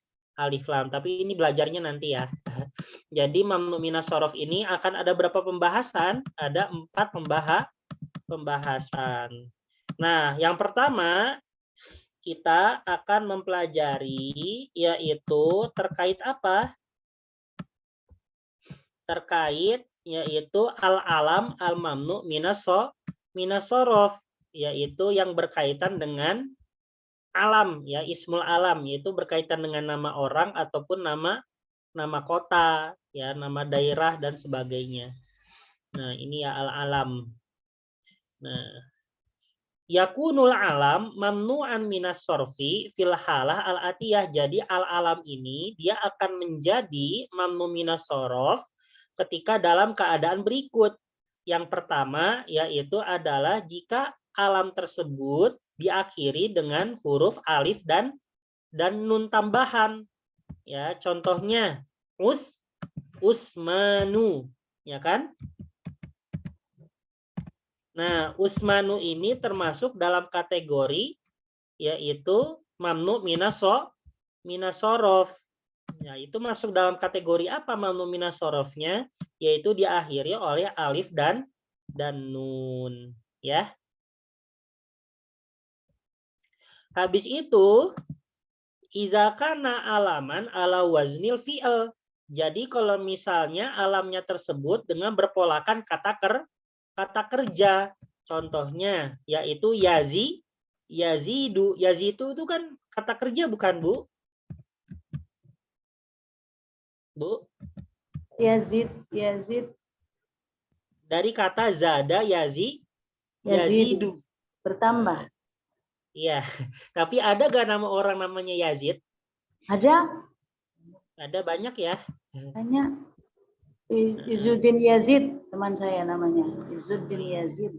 lam. Tapi ini belajarnya nanti ya. Jadi mamnu minas shorof ini akan ada berapa pembahasan? Ada 4 pembahasan. Nah, yang pertama kita akan mempelajari yaitu terkait apa? terkait yaitu al-alam al-mamnu minasorof, yaitu yang berkaitan dengan alam, ya, ismul alam, yaitu berkaitan dengan nama orang ataupun nama kota, ya, nama daerah dan sebagainya. Nah, ini ya al-alam. Nah, yakunul alam mamnu'an minas sorfi fil halah al-atiyah. Jadi al-alam ini dia akan menjadi mamnu minas sorof ketika dalam keadaan berikut. Yang pertama yaitu adalah jika alam tersebut diakhiri dengan huruf alif dan nun tambahan. Ya, contohnya Usmanu, ya kan? Nah, Usmanu ini termasuk dalam kategori yaitu mamnu minasorof. Ya, itu masuk dalam kategori apa mamnu minasorofnya? Yaitu diakhiri oleh alif dan nun, ya. Habis itu idza kana alaman ala waznil fi'il. Jadi kalau misalnya alamnya tersebut dengan berpolakan kata kerja, contohnya yaitu yazidu. Yazidu itu kan kata kerja bukan, Bu? Bu? Yazid. Dari kata zada yazidu. Bertambah. Iya. Tapi ada gak nama orang namanya Yazid? Ada? Ada banyak ya. Banyak. Izzuddin Yazid, teman saya namanya. Izzuddin Yazid.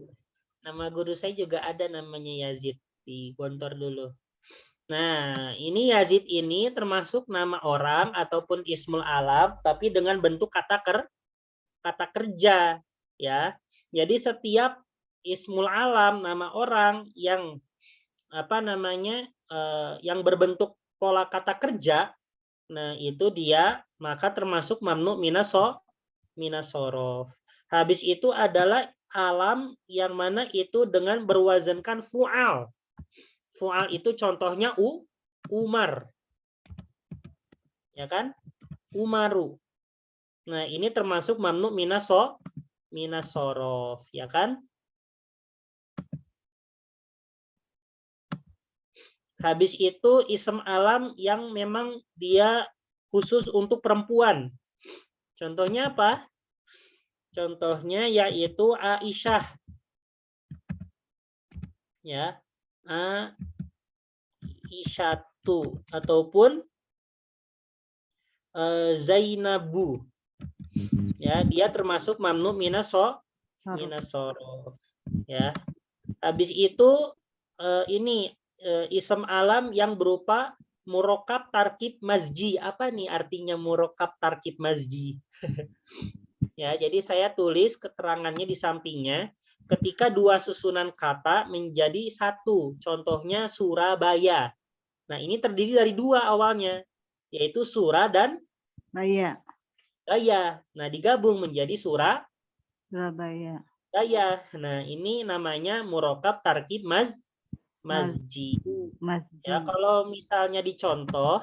Nama guru saya juga ada namanya Yazid di Gontor dulu. Nah, ini Yazid ini termasuk nama orang ataupun ismul alam, tapi dengan bentuk kata kerja, ya. Jadi setiap ismul alam nama orang yang yang berbentuk pola kata kerja, nah itu dia maka termasuk mamnu minasorof. Habis itu adalah alam yang mana itu dengan berwazankan fu'al. Fu'al itu contohnya Umar. Ya kan? Umaru. Nah, ini termasuk mamnu minasorof, ya kan? Habis itu ism alam yang memang dia khusus untuk perempuan. Contohnya apa? Contohnya yaitu Aisyah. Ya. Aisyatu ataupun Zainabu. Ya, dia termasuk mamnu minasorof. Ya. Habis itu ini ism alam yang berupa murokab tarkib mazji. Apa nih artinya murokab tarkib mazji? Ya, jadi saya tulis keterangannya di sampingnya. Ketika dua susunan kata menjadi satu, contohnya Surabaya. Nah, ini terdiri dari dua awalnya, yaitu Sura dan Baya. Nah, digabung menjadi Surabaya. Daya. Nah, ini namanya murokab tarkib masjid. Ya, kalau misalnya dicontoh,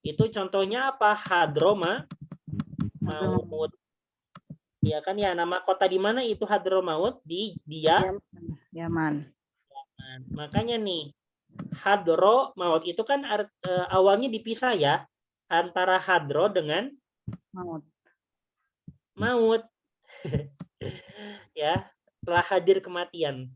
itu contohnya apa? Hadromaut. Ya kan ya, nama kota di mana itu Hadromaut? Di Yaman. Makanya nih, Hadromaut itu kan awalnya dipisah ya, antara hadro dengan maut. Ya, telah hadir kematian.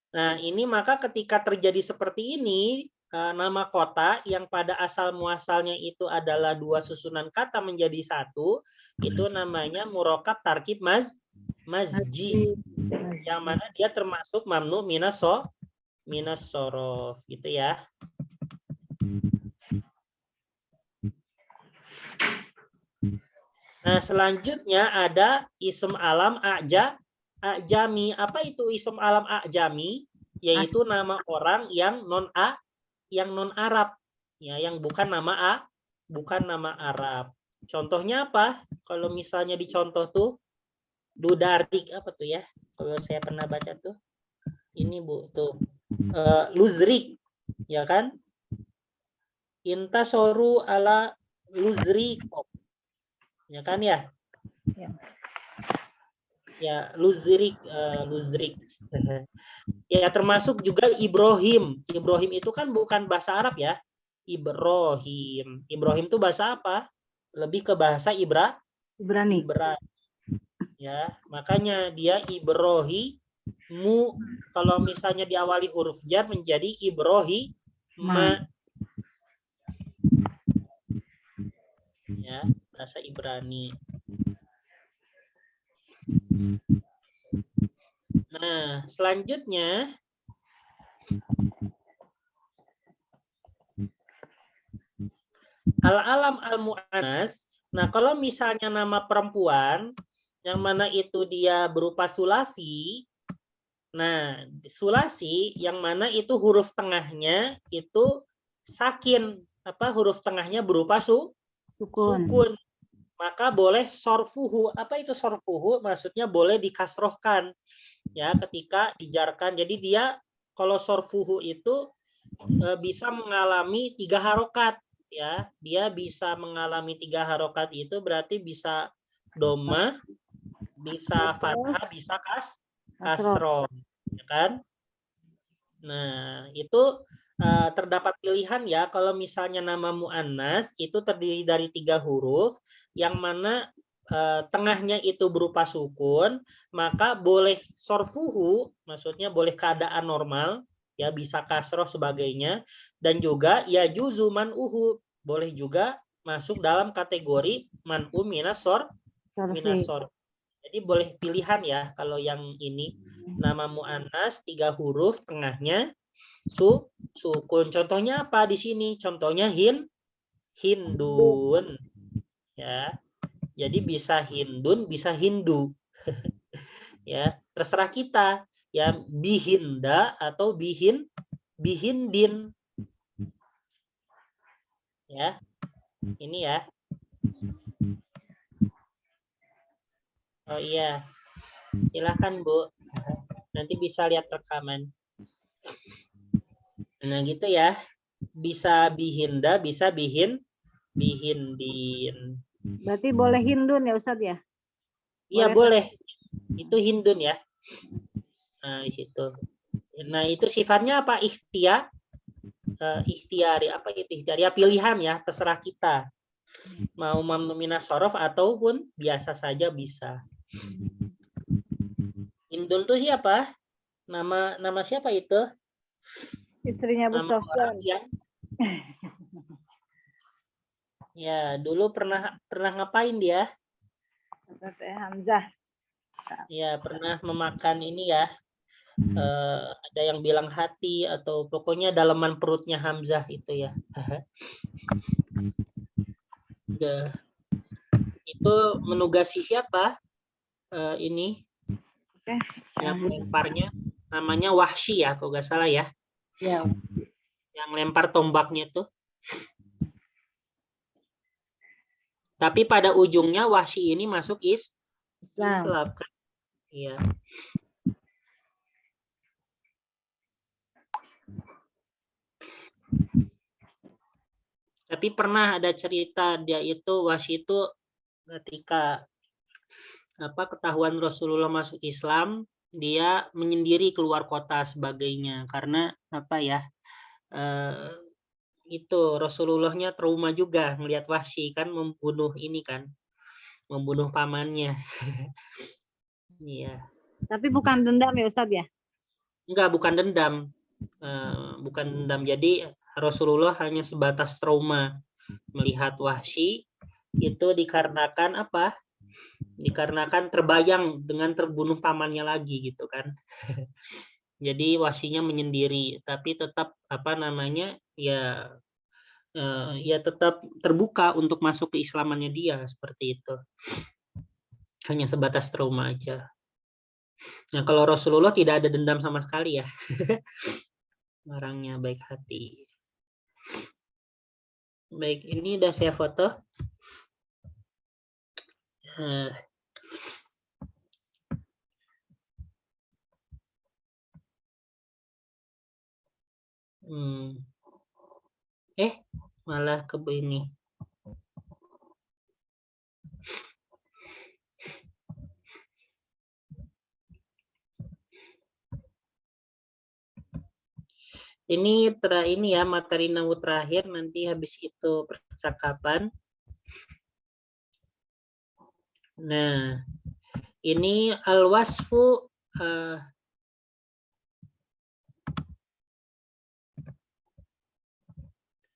Nah, ini maka ketika terjadi seperti ini, nama kota yang pada asal muasalnya itu adalah dua susunan kata menjadi satu, itu namanya murokab tarkib masjid. Yang mana dia termasuk mamnu minasorof, gitu ya. Nah, selanjutnya ada ism alam a'jami. Apa itu ism alam a'jami? Yaitu nama orang yang non Arab, ya, yang bukan nama Arab. Contohnya apa? Kalau misalnya dicontoh tuh Dudarik, apa tuh ya? Kalau saya pernah baca tuh. Ini Bu, tuh. Luzrik, ya kan? Intasoru ala Luzriko. Ya kan ya? Ya. Ya, Luzrik. Ya, termasuk juga Ibrahim. Ibrahim itu kan bukan bahasa Arab ya. Ibrahim. Ibrahim itu bahasa apa? Lebih ke bahasa Ibrani. Ya, makanya dia Ibrahimu. Kalau misalnya diawali huruf jar menjadi Ibrahim. Ya, bahasa Ibrani. Nah, selanjutnya al-alam al-mu'annas. Nah, kalau misalnya nama perempuan yang mana itu dia berupa sulasi. Nah, sulasi yang mana itu huruf tengahnya itu sakin, huruf tengahnya berupa sukun. Maka boleh sorfuhu. Apa itu sorfuhu? Maksudnya boleh dikasrohkan ya ketika dijarkan. Jadi dia kalau sorfuhu itu bisa mengalami 3 harokat ya. Dia bisa mengalami 3 harokat itu berarti bisa doma, bisa fathah, bisa kasroh, ya kan? Nah, itu terdapat pilihan ya. Kalau misalnya nama mu'annas itu terdiri dari 3 huruf, yang mana tengahnya itu berupa sukun, maka boleh sorfuhu, maksudnya boleh keadaan normal, ya bisa kasroh sebagainya, dan juga ya juzu man'uhu, boleh juga masuk dalam kategori man'u minas sorf. Jadi boleh pilihan ya kalau yang ini nama mu'annas 3 huruf tengahnya sukun. Contohnya apa di sini? Contohnya Hindun ya. Jadi bisa Hindun, bisa Hindu. Ya, terserah kita ya, bihinda atau bihindin. Ya. Ini ya. Oh iya. Silakan Bu. Nanti bisa lihat rekaman. Nah, gitu ya. Bisa bihinda, bisa bihindin. Berarti boleh Hindun ya Ustadz ya? Iya, boleh. Itu Hindun ya. Nah, di situ. Nah, itu sifatnya apa? Ikhtiari. Apa itu ikhtiari? Ya, pilihan ya, terserah kita. Mau minas sorof ataupun biasa saja bisa. Hindun itu siapa? Nama siapa itu? Istrinya Bu Nama orang Sofyan. yang ya dulu pernah ngapain dia? Hamzah. Ya, pernah memakan ini ya. Ada yang bilang hati atau pokoknya dalaman perutnya Hamzah itu ya. Itu menugasi siapa? Ini yang lemparnya namanya Wahsy ya, kalau nggak salah ya. Ya. Yang lempar tombaknya tuh. Tapi pada ujungnya Wahsy ini masuk Islam kan? Iya. Tapi pernah ada cerita dia itu Wahsy itu ketika ketahuan Rasulullah masuk Islam, dia menyendiri keluar kota sebagainya karena itu Rasulullahnya trauma juga melihat Wahsy kan membunuh pamannya. Iya. Tapi bukan dendam ya Ustadz ya? Enggak, bukan dendam. Bukan dendam. Jadi Rasulullah hanya sebatas trauma melihat Wahsy itu dikarenakan apa? Dikarenakan terbayang dengan terbunuh pamannya lagi gitu kan. Jadi Wahsy-nya menyendiri, tapi tetap ya tetap terbuka untuk masuk ke Islamannya dia seperti itu. Hanya sebatas trauma aja. Nah, kalau Rasulullah tidak ada dendam sama sekali ya. Orangnya baik hati. Baik, ini udah saya foto. Malah ke ini. Ini ini ya materi nahu terakhir, nanti habis itu percakapan. Nah, ini al-wasfu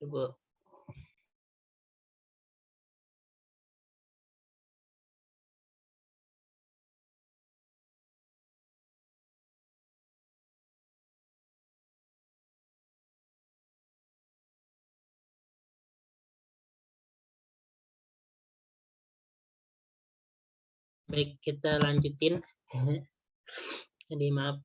Ibu. Baik, kita lanjutin. Jadi maaf.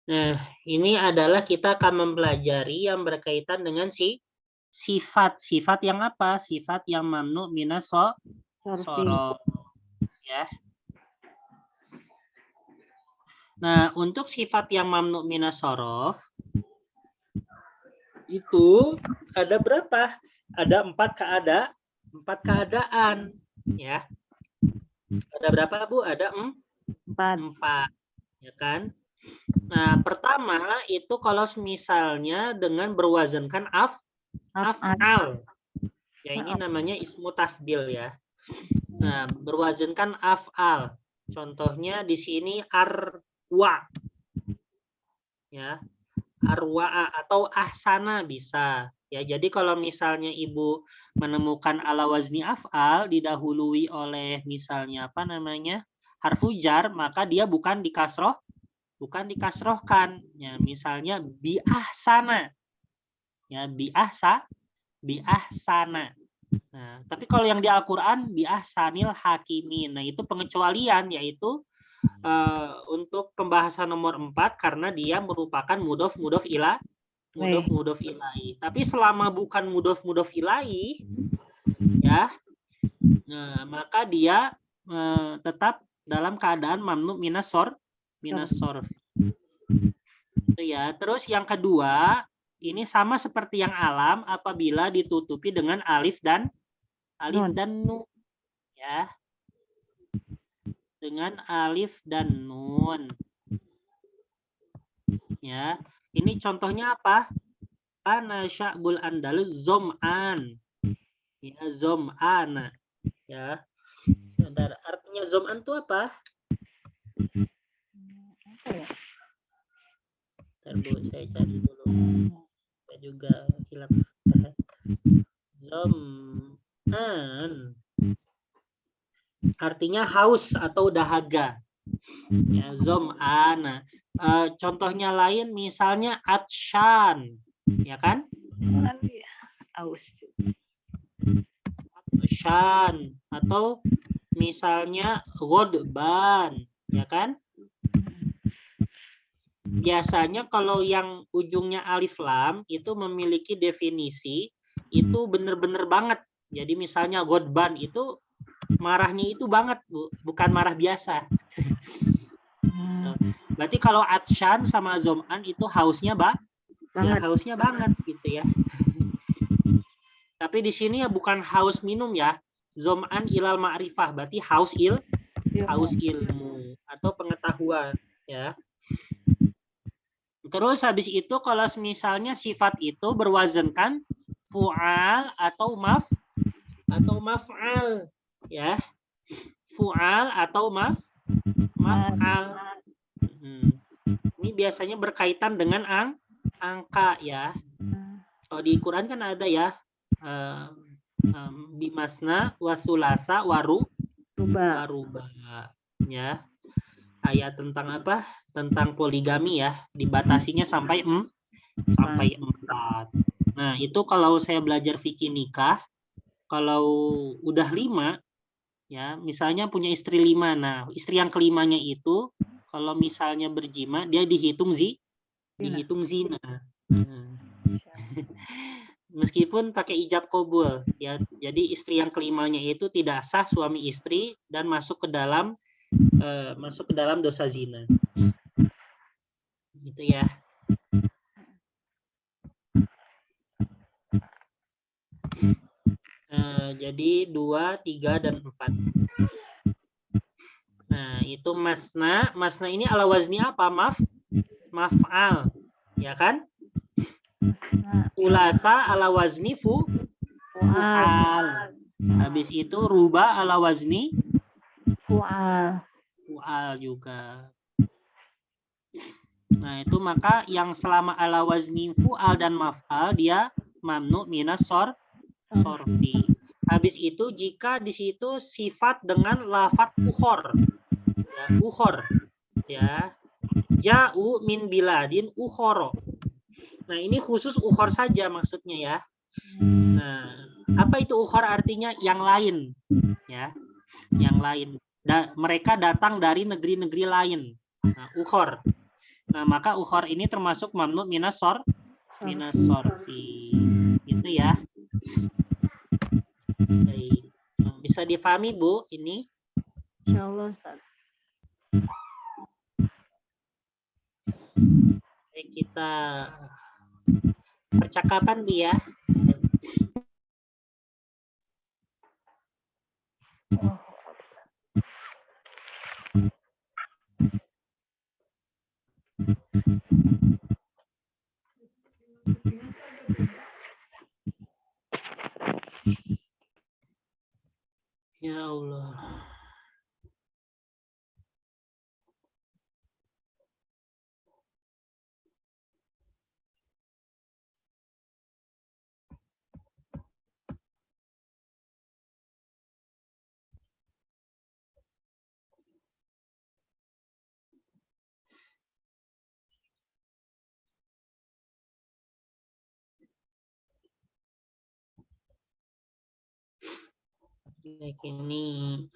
Nah, ini adalah kita akan mempelajari yang berkaitan dengan sifat. Sifat yang apa? Sifat yang mamnu minas sorof. Ya. Nah, untuk sifat yang mamnu minas sorof, itu ada berapa? Ada 4 keadaan. Ya. Ada berapa, Bu? Ada 4. Ya kan? Nah, pertama itu kalau misalnya dengan berwazankan af'al. Ya, ini namanya ismu tafdil ya. Nah, berwazankan af'al. Contohnya di sini arwa. Ya. Arwa'a atau ahsana bisa. Ya, jadi kalau misalnya Ibu menemukan ala wazni af'al didahului oleh misalnya apa namanya? Harfu jar, maka dia bukan dikasrohkan. Ya, misalnya bi'ahsana. Ya, bi'ahsana. Nah, tapi kalau yang di Al-Qur'an bi'ahsanil hakimin. Nah, itu pengecualian, yaitu untuk pembahasan nomor 4 karena dia merupakan mudhof ilahi. Tapi selama bukan mudhof ilahi, ya, maka dia tetap dalam keadaan mamnu minas sorf. Itu ya. Terus yang kedua, ini sama seperti yang alam apabila ditutupi dengan alif dan nun. Ya. Dengan alif dan nun. Ya. Ini contohnya apa? Ana sya'bul andalus zom'an. Ya, zom'ana. Ya. Sebentar, artinya zom'an itu apa? Bentar, Bu, saya cari dulu. Saya juga hilaf. Zom'an. Artinya haus atau dahaga. Ya, zom'ana. Contohnya lain misalnya atshan, ya kan? Atshan atau misalnya ghodban, ya kan? Biasanya kalau yang ujungnya alif lam itu memiliki definisi itu benar-benar banget. Jadi misalnya ghodban itu marahnya itu banget, Bu, bukan marah biasa. Berarti kalau atshan sama zom'an itu hausnya ya, hausnya banget gitu ya. Tapi di sini ya bukan haus minum ya. Zom'an ilal ma'rifah, berarti haus ilmu atau pengetahuan ya. Terus habis itu kalau misalnya sifat itu berwazankan fu'al atau maf'al ya. Fu'al atau maf'al. Ini biasanya berkaitan dengan angka ya. Kalau di Quran kan ada ya, bimasna wasulasa waruba ya. Ayat tentang apa? Tentang poligami ya, dibatasinya sampai 4. Nah, itu kalau saya belajar fikih nikah, kalau udah 5 ya, misalnya punya istri 5. Nah, istri yang kelimanya itu kalau misalnya berjima dia dihitung zina. Meskipun pakai ijab qabul ya. Jadi istri yang kelimanya itu tidak sah suami istri dan masuk ke dalam dosa zina. Gitu ya. Jadi 2, 3 dan 4. Nah, itu masna. Masna ini ala wazni apa? Maf'al. Ya kan? Nah, Sulasa ala wazni fu'al. Habis itu ruba ala wazni fu'al. fu'al juga. Nah, itu maka yang selama ala wazni fu'al dan maf'al dia mamnu minas sorfi. Habis itu jika di situ sifat dengan lafat ukhor. Ya, ukhor. Ya. Ja'u min biladin ukhoro. Nah, ini khusus ukhor saja maksudnya ya. Nah, apa itu ukhor artinya yang lain? Ya. Yang lain. Mereka datang dari negeri-negeri lain. Nah, ukhor. Nah, maka ukhor ini termasuk mamnu minas sorfi. Gitu ya. Baik. Bisa difahami, Bu, ini? Insyaallah, Ustaz. Baik, kita percakapan, Bu, ya. Ya Allah. Baik, ini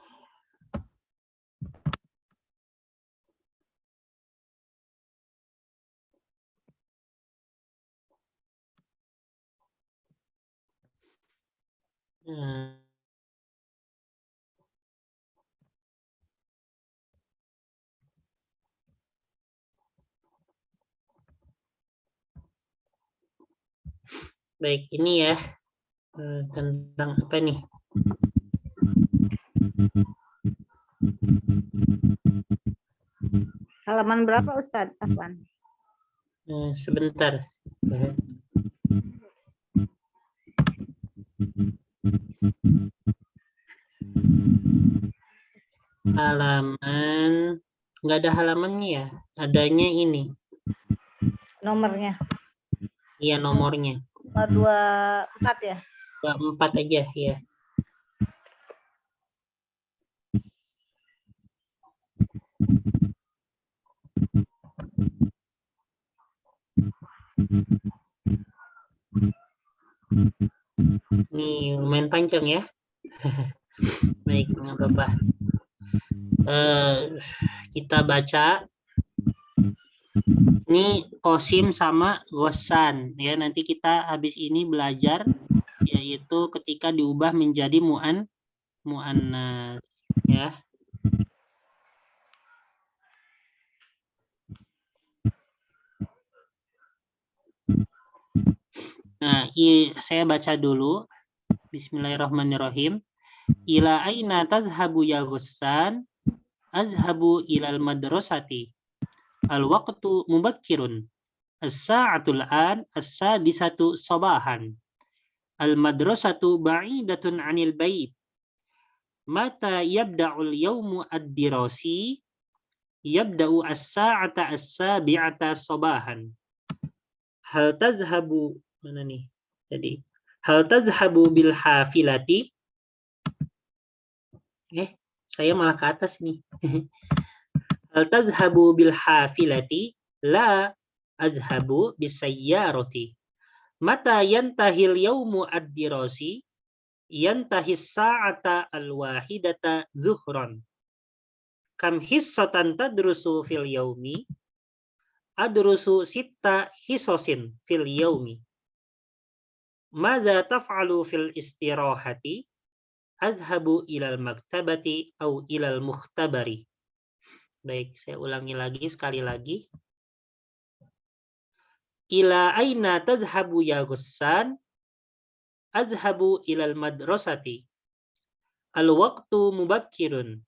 baik, ini ya tentang apa nih? Halaman berapa, Ustaz? Afwan. Sebentar. Halaman nggak ada halamannya ya? Adanya ini. Nomornya. Iya, nomornya. 24 ya? 24 aja ya. Nih, lumayan panjang ya. Baik, nggak apa-apa. Kita baca. Ini Qasim sama Ghassan ya. Nanti kita habis ini belajar yaitu ketika diubah menjadi muannas ya. Nah, saya baca dulu. Bismillahirrahmanirrahim. Ila aina tadhhabu ya Ghassan? Azhabu ilal madrasati. Al-waqtu mubakkirun. As-sa'atul an as-sadisatu sabahan. Al-madrasatu ba'idatun 'anil bait. Mata yabda'ul yawmu ad-dirasi? Yabda'u as-sa'ata as-sabi'ata sabahan. Hal tazhabu mana nih? Jadi hal tazhabu bil hafilati? Saya malah ke atas nih. Hal tazhabu bil hafilati? La azhabu bisayyarati. Mata yantahil yawmu ad-dirasi? Yantahis sa'ata al-wahidata zuhran. Kam hissatan tadrusu fil yaumi? Adrusu sitta hisosin fil yaumi. Madza taf'alu fil istirahati? Adhabu ilal maktabati au ilal mukhtabari. Baik, saya ulangi lagi sekali lagi. Ila aina tadhhabu ya Ghassan? Adhabu ilal madrasati. Al-waqtu mubakkirun.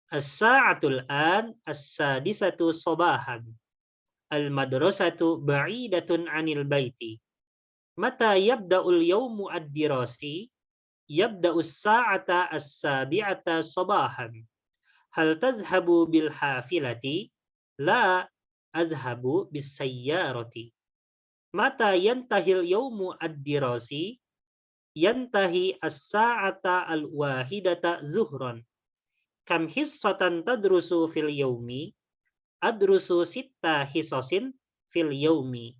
As-sa'atul an as-sadisatu sabahan. al-madrasatu ba'idatun 'anil baiti. Mata yabda'ul yawmu ad-dirasi? Yabda'u as-sa'ata as-sabi'ata sabahan. Hal tadhhabu bil hafilati? La adhhabu bis sayyarati. Mata yantahil yawmu ad-dirasi? Yantahi as-sa'ata al-wahidata zuhran. Kam hissatan tadrusu fil yawmi? Adrusu sitta hisasin fil yawmi.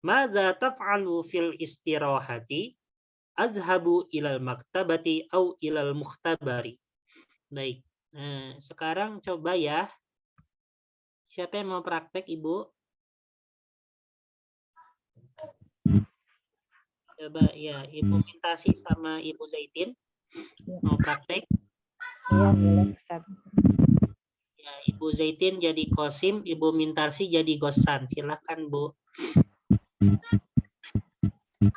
Madza taf'alu fil istirahati? Adhabu ilal maktabati au ilal mukhtabari. Baik. Nah, sekarang coba ya. Siapa yang mau praktek, Ibu? Coba ya, Ibu Mintasi sama Ibu Zaitin mau praktek. Iya, boleh Ustaz. Ya, Ibu Zaitin jadi Qasim, Ibu Mintarsi jadi Gosan. Silakan, Bu.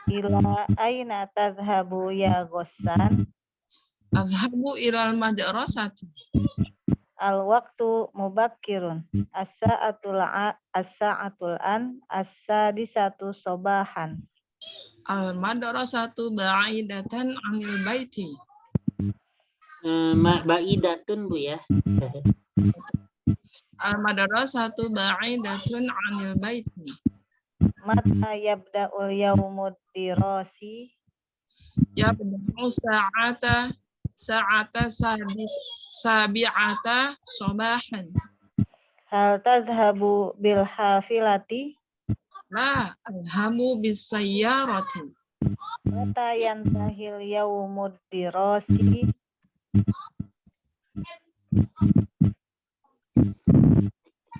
Ila aina tadhhabu ya Ghassan? Adhabu ilal madrasati. Al waktu mubakkirun. As-sa'atul an as-sadisatu sobahan. Al madrasatu ba'idatan 'anil baiti. Ba'idatun, Bu ya. Al madrasatu ba'idatun 'anil baiti. Mata yabda'ul yaumud dirasi? Yabda'u sa'ata sabi'ata sabahan. Hal tadhhabu bil hafilati? La adhabu bis sayyarati. Mata yantahil yaumud dirasi?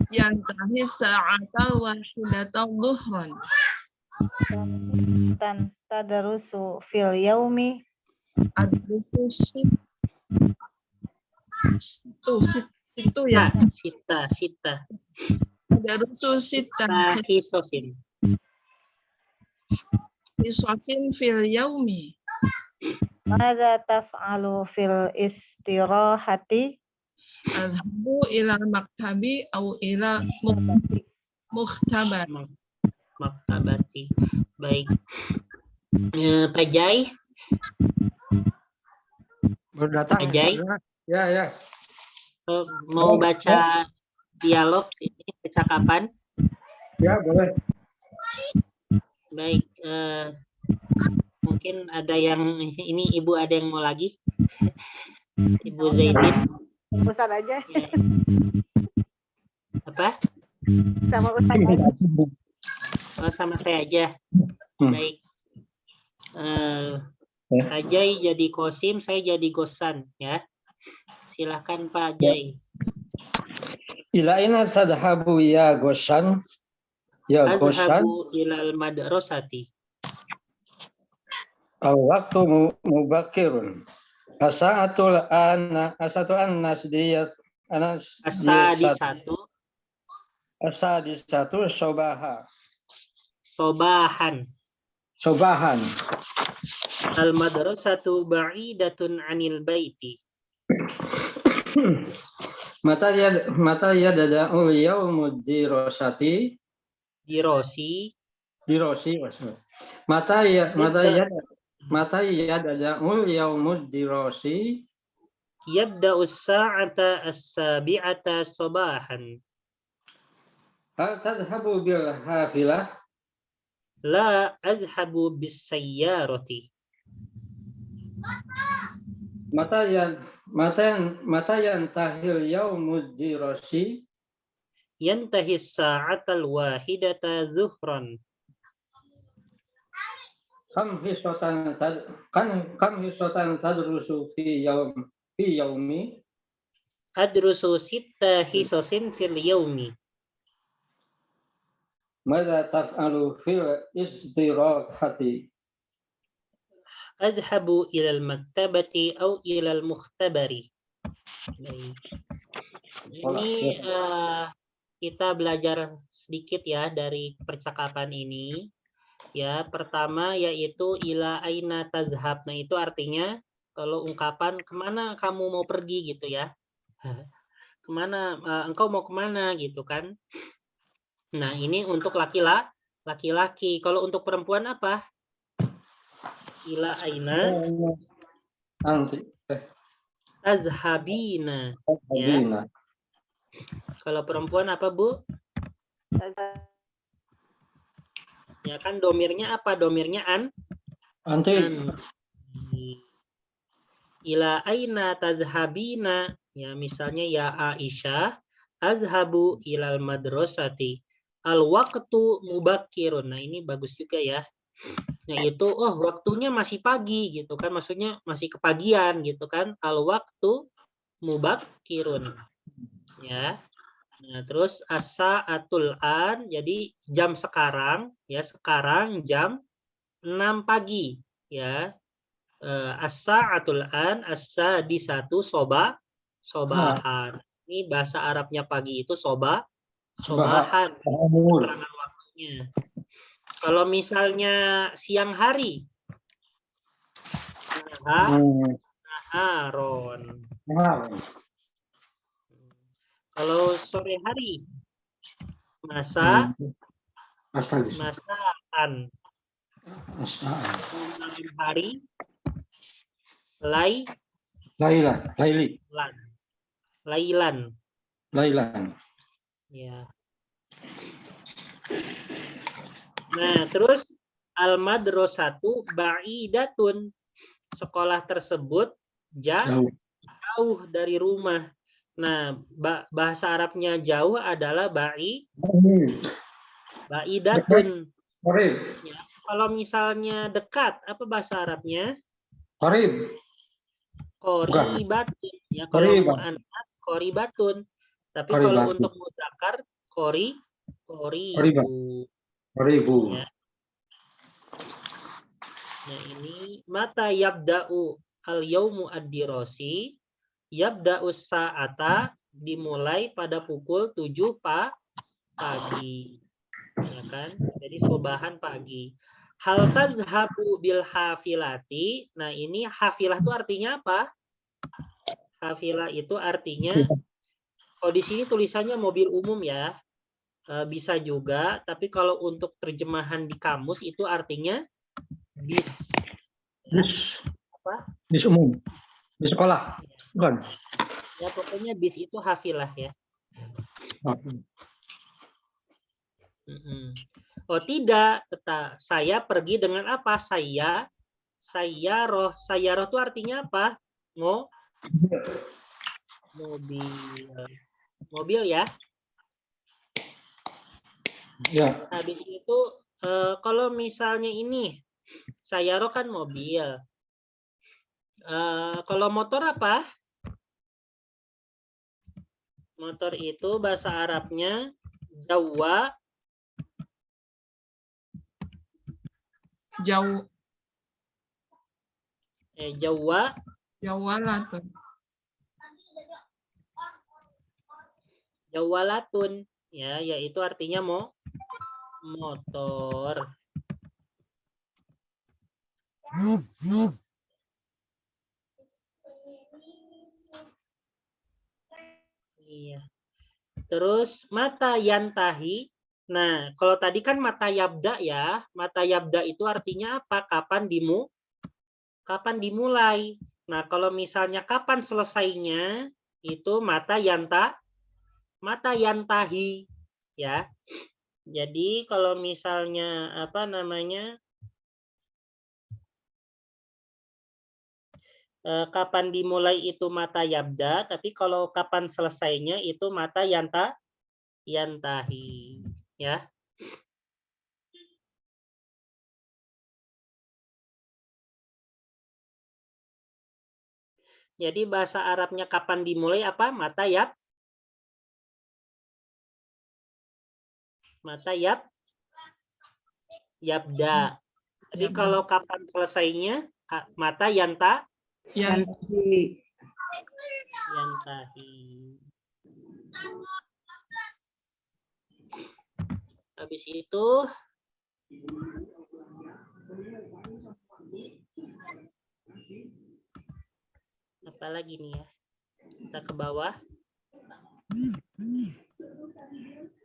Yantahi sa'atal wahidatal dhuhran. Dan tadarusu fil yaumi? Adrusu situ ya. Sita. Adrusu sita Hisosin. hisasin fil yaumi. Madza taf'alu fil istirahati? Adhabu ilal maktabi au ilal mukhtabar. Maktabati. Baik. Pak Jai. Berdatang. Pak Jai. Ya. Mau baca dialog ini percakapan? Ya, boleh. Baik. Mungkin ada yang ini Ibu ada yang mau lagi? Ibu Zaitin. Ustaz aja. Ya. Apa? Sama Ustaz aja. Oh, sama saya aja. Baik. Pak Jai jadi Qasim, saya jadi Gosan ya. Silakan Pak Jai. Ila aina tadhhabu ya Ghassan? Ya Ghassan. Adhabu ilal madrasati. Al waktu mubakkirun. Asa'atul nasdiyat As-sadisatu sobahan. Al madrasatu ba'idatun 'anil baiti. Mata yada'u yaumud dirasati? Dirosi. Maksudnya. Mata yada'u yaumud dirasi? Yabda'u as-sa'ata as-sabi'ata sabahan. Hal tadhhabu bil hafilah? La adhabu bis sayyarati. Mata yantahil yaumud dirasi? Yantahi as-sa'atal wahidata zuhran. Kam hisatan tadrusu fi yaumi? Adrusu sitta hisasin fil yaumi. Madza taf'alu fil istirahati? Adhabu ilal maktabati au ilal mukhtabari. Baik. Ini kita belajar sedikit ya dari percakapan ini. Ya, pertama yaitu ila aina tazhab. Nah, itu artinya kalau ungkapan kemana kamu mau pergi gitu ya. Kemana engkau mau kemana gitu kan. Nah, ini untuk laki-laki. Kalau untuk perempuan apa? Ila aina Anti. tazhabina. Habina. Kalau perempuan apa, Bu? Ya kan domirnya apa? Domirnya Anti. Ila aina tazhabina. Ya, misalnya ya Aisyah, azhabu ilal madrasati. Al waqtu mubakkirun. Nah, ini bagus juga ya. Yaitu waktunya masih pagi gitu kan, maksudnya masih kepagian gitu kan. Al waqtu mubakkirun. Ya. Nah, terus as-sa'atul an, jadi jam sekarang ya, sekarang jam 6 pagi ya. As-sa'atul an as-sadisatu sobahan. Ini bahasa Arabnya pagi itu sobahan. Keterangan waktunya. Kalau misalnya siang hari, naharon. Kalau sore hari, masakan. Malam hari, lailan. Ya. Nah, terus al-madrasatu ba'idatun. Sekolah tersebut jauh dari rumah. Nah, bahasa Arabnya jauh adalah ba'idatun. Ya, kalau misalnya dekat, apa bahasa Arabnya? Qoribatun. Ya, kalau mu'annas qoribatun. Tapi kalau untuk mudzakkar qoribu. Ya. Nah, ini mata yabda'u al-yaumu ad-dirasi. Yabda'u sa'ata dimulai pada pukul 7 pagi. Ya kan? Jadi sobahan pagi. Hal tazhabu bil hafilati. Nah, ini hafilah itu artinya apa? Hafilah itu artinya, kalau di sini tulisannya mobil umum ya. Bisa juga, tapi kalau untuk terjemahan di kamus itu artinya bis. Apa? Bis umum. Bis sekolah. Bukan. Ya, pokoknya bis itu hafilah ya. Oh tidak, saya pergi dengan apa? Sayaroh itu artinya apa? Mobil ya. Ya. Habis itu kalau misalnya ini sayaroh kan mobil. Kalau motor apa? Motor itu bahasa Arabnya jawalatun ya, yaitu artinya motor. Iya. Terus mata yantahi. Nah, kalau tadi kan mata yabda ya. Mata yabda itu artinya apa? Kapan dimulai. Nah, kalau misalnya kapan selesainya itu mata yantahi ya. Jadi kalau misalnya apa namanya? Kapan dimulai itu mata yabda, tapi kalau kapan selesainya itu mata yantahi ya. Jadi bahasa Arabnya kapan dimulai apa? Mata yabda. Tapi kalau kapan selesainya mata yantahi. Habis itu apa lagi nih ya? Kita ke bawah.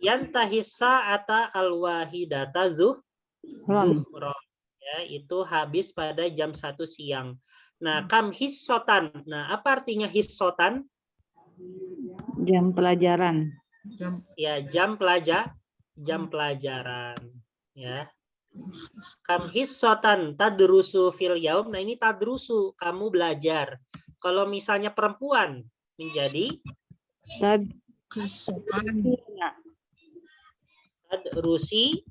Yantahis sa'ata al-wahidata zuhra. Ya, itu habis pada jam 1 siang. Nah, kam hissotan. Nah, apa artinya hissotan? Jam pelajaran. Ya, jam pelajaran. Ya. Kam hissotan tadrusu fil yaum. Nah, ini tadrusu, kamu belajar. Kalau misalnya perempuan menjadi tadrusi.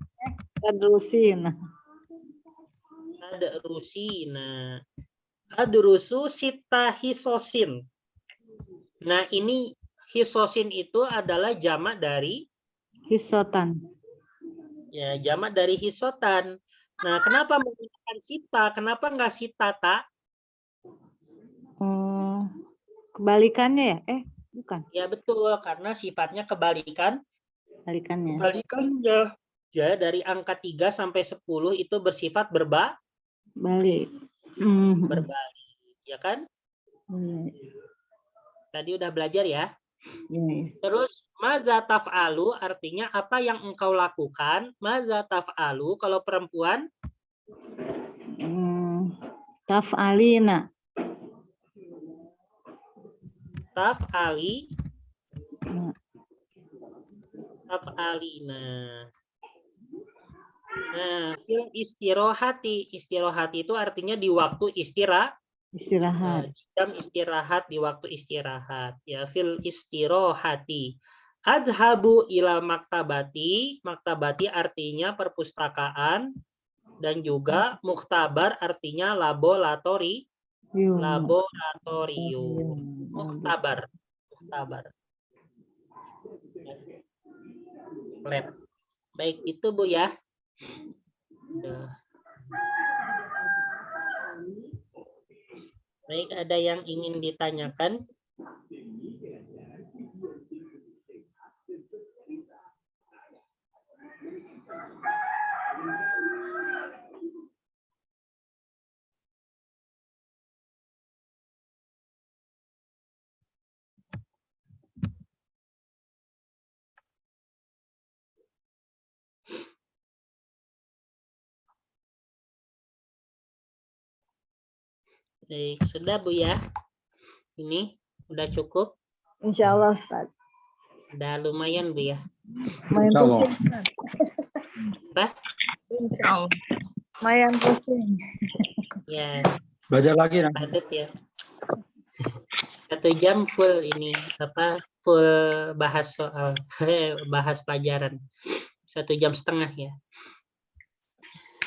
Adrusu sita hisosin. Nah, ini hisosin itu adalah jamak dari Hisotan. ya, jamak dari hisotan. Nah, kenapa menggunakan sita? Kenapa enggak sitata? Oh, kebalikannya ya? Bukan. Ya, betul, karena sifatnya kebalikannya. Kebalikannya. Ya, dari angka 3 sampai 10 itu bersifat Balik. berbalik, ya kan? Tadi udah belajar ya. Terus maza taf'alu artinya apa yang engkau lakukan. Maza taf'alu kalau perempuan Taf'alina. Taf'alina. Nah, fil istirahati. Istirahati itu artinya di waktu istirahat. Jam istirahat, di waktu istirahat. Ya, fil istirahati. Adhabu ilal maktabati. Maktabati artinya perpustakaan. Dan juga muktabar artinya laboratorium. Muktabar. Lab. Baik, itu Bu ya. Baik, ada yang ingin ditanyakan? Baik, sudah Bu ya. Ini udah cukup. Insya Allah, Ustaz. Udah lumayan Bu ya. Lumayan Insya Allah. pusing. Apa? Lumayan pusing. Ya, Belajar lagi nanti. padat ya. 1 jam full ini full bahas soal bahas pelajaran. 1,5 jam ya.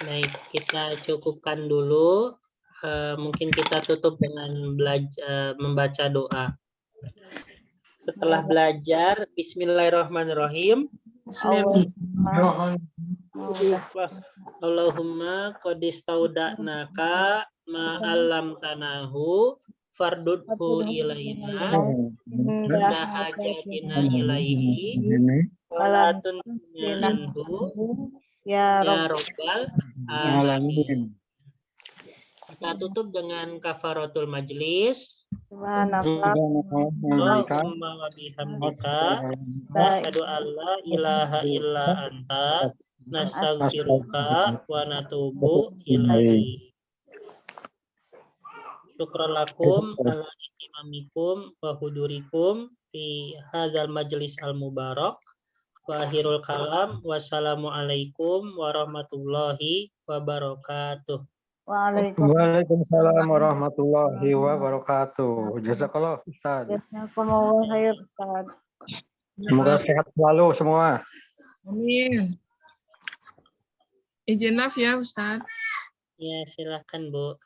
Baik, kita cukupkan dulu. Mungkin kita tutup dengan membaca doa. Setelah belajar, Bismillahirrahmanirrahim. Allahumma qadistauda'naka ma'alam tanahu fardudhu ilaina dahajatina ilaihi walatun anhu Ya ya Rabb. Rabbal alamin. Kita tutup dengan kafaratul majlis. Subhanallah. Allahumma wa bihamdika asyhadu an la ilaha illa anta nastaghfiruka wa natubu ilaik. Syukran lakum ala ihtimamikum wa hudurikum fi hadzal majlis al mubarak. Wa akhirul kalam wassalamualaikum warahmatullahi wabarakatuh. Waalaikumsalam warahmatullahi wabarakatuh. Jazakallah Ustaz. Jazakumullah khair, Ustaz. Semoga sehat selalu semua. Amin. Izin maaf ya Ustaz. Ya, silakan Bu.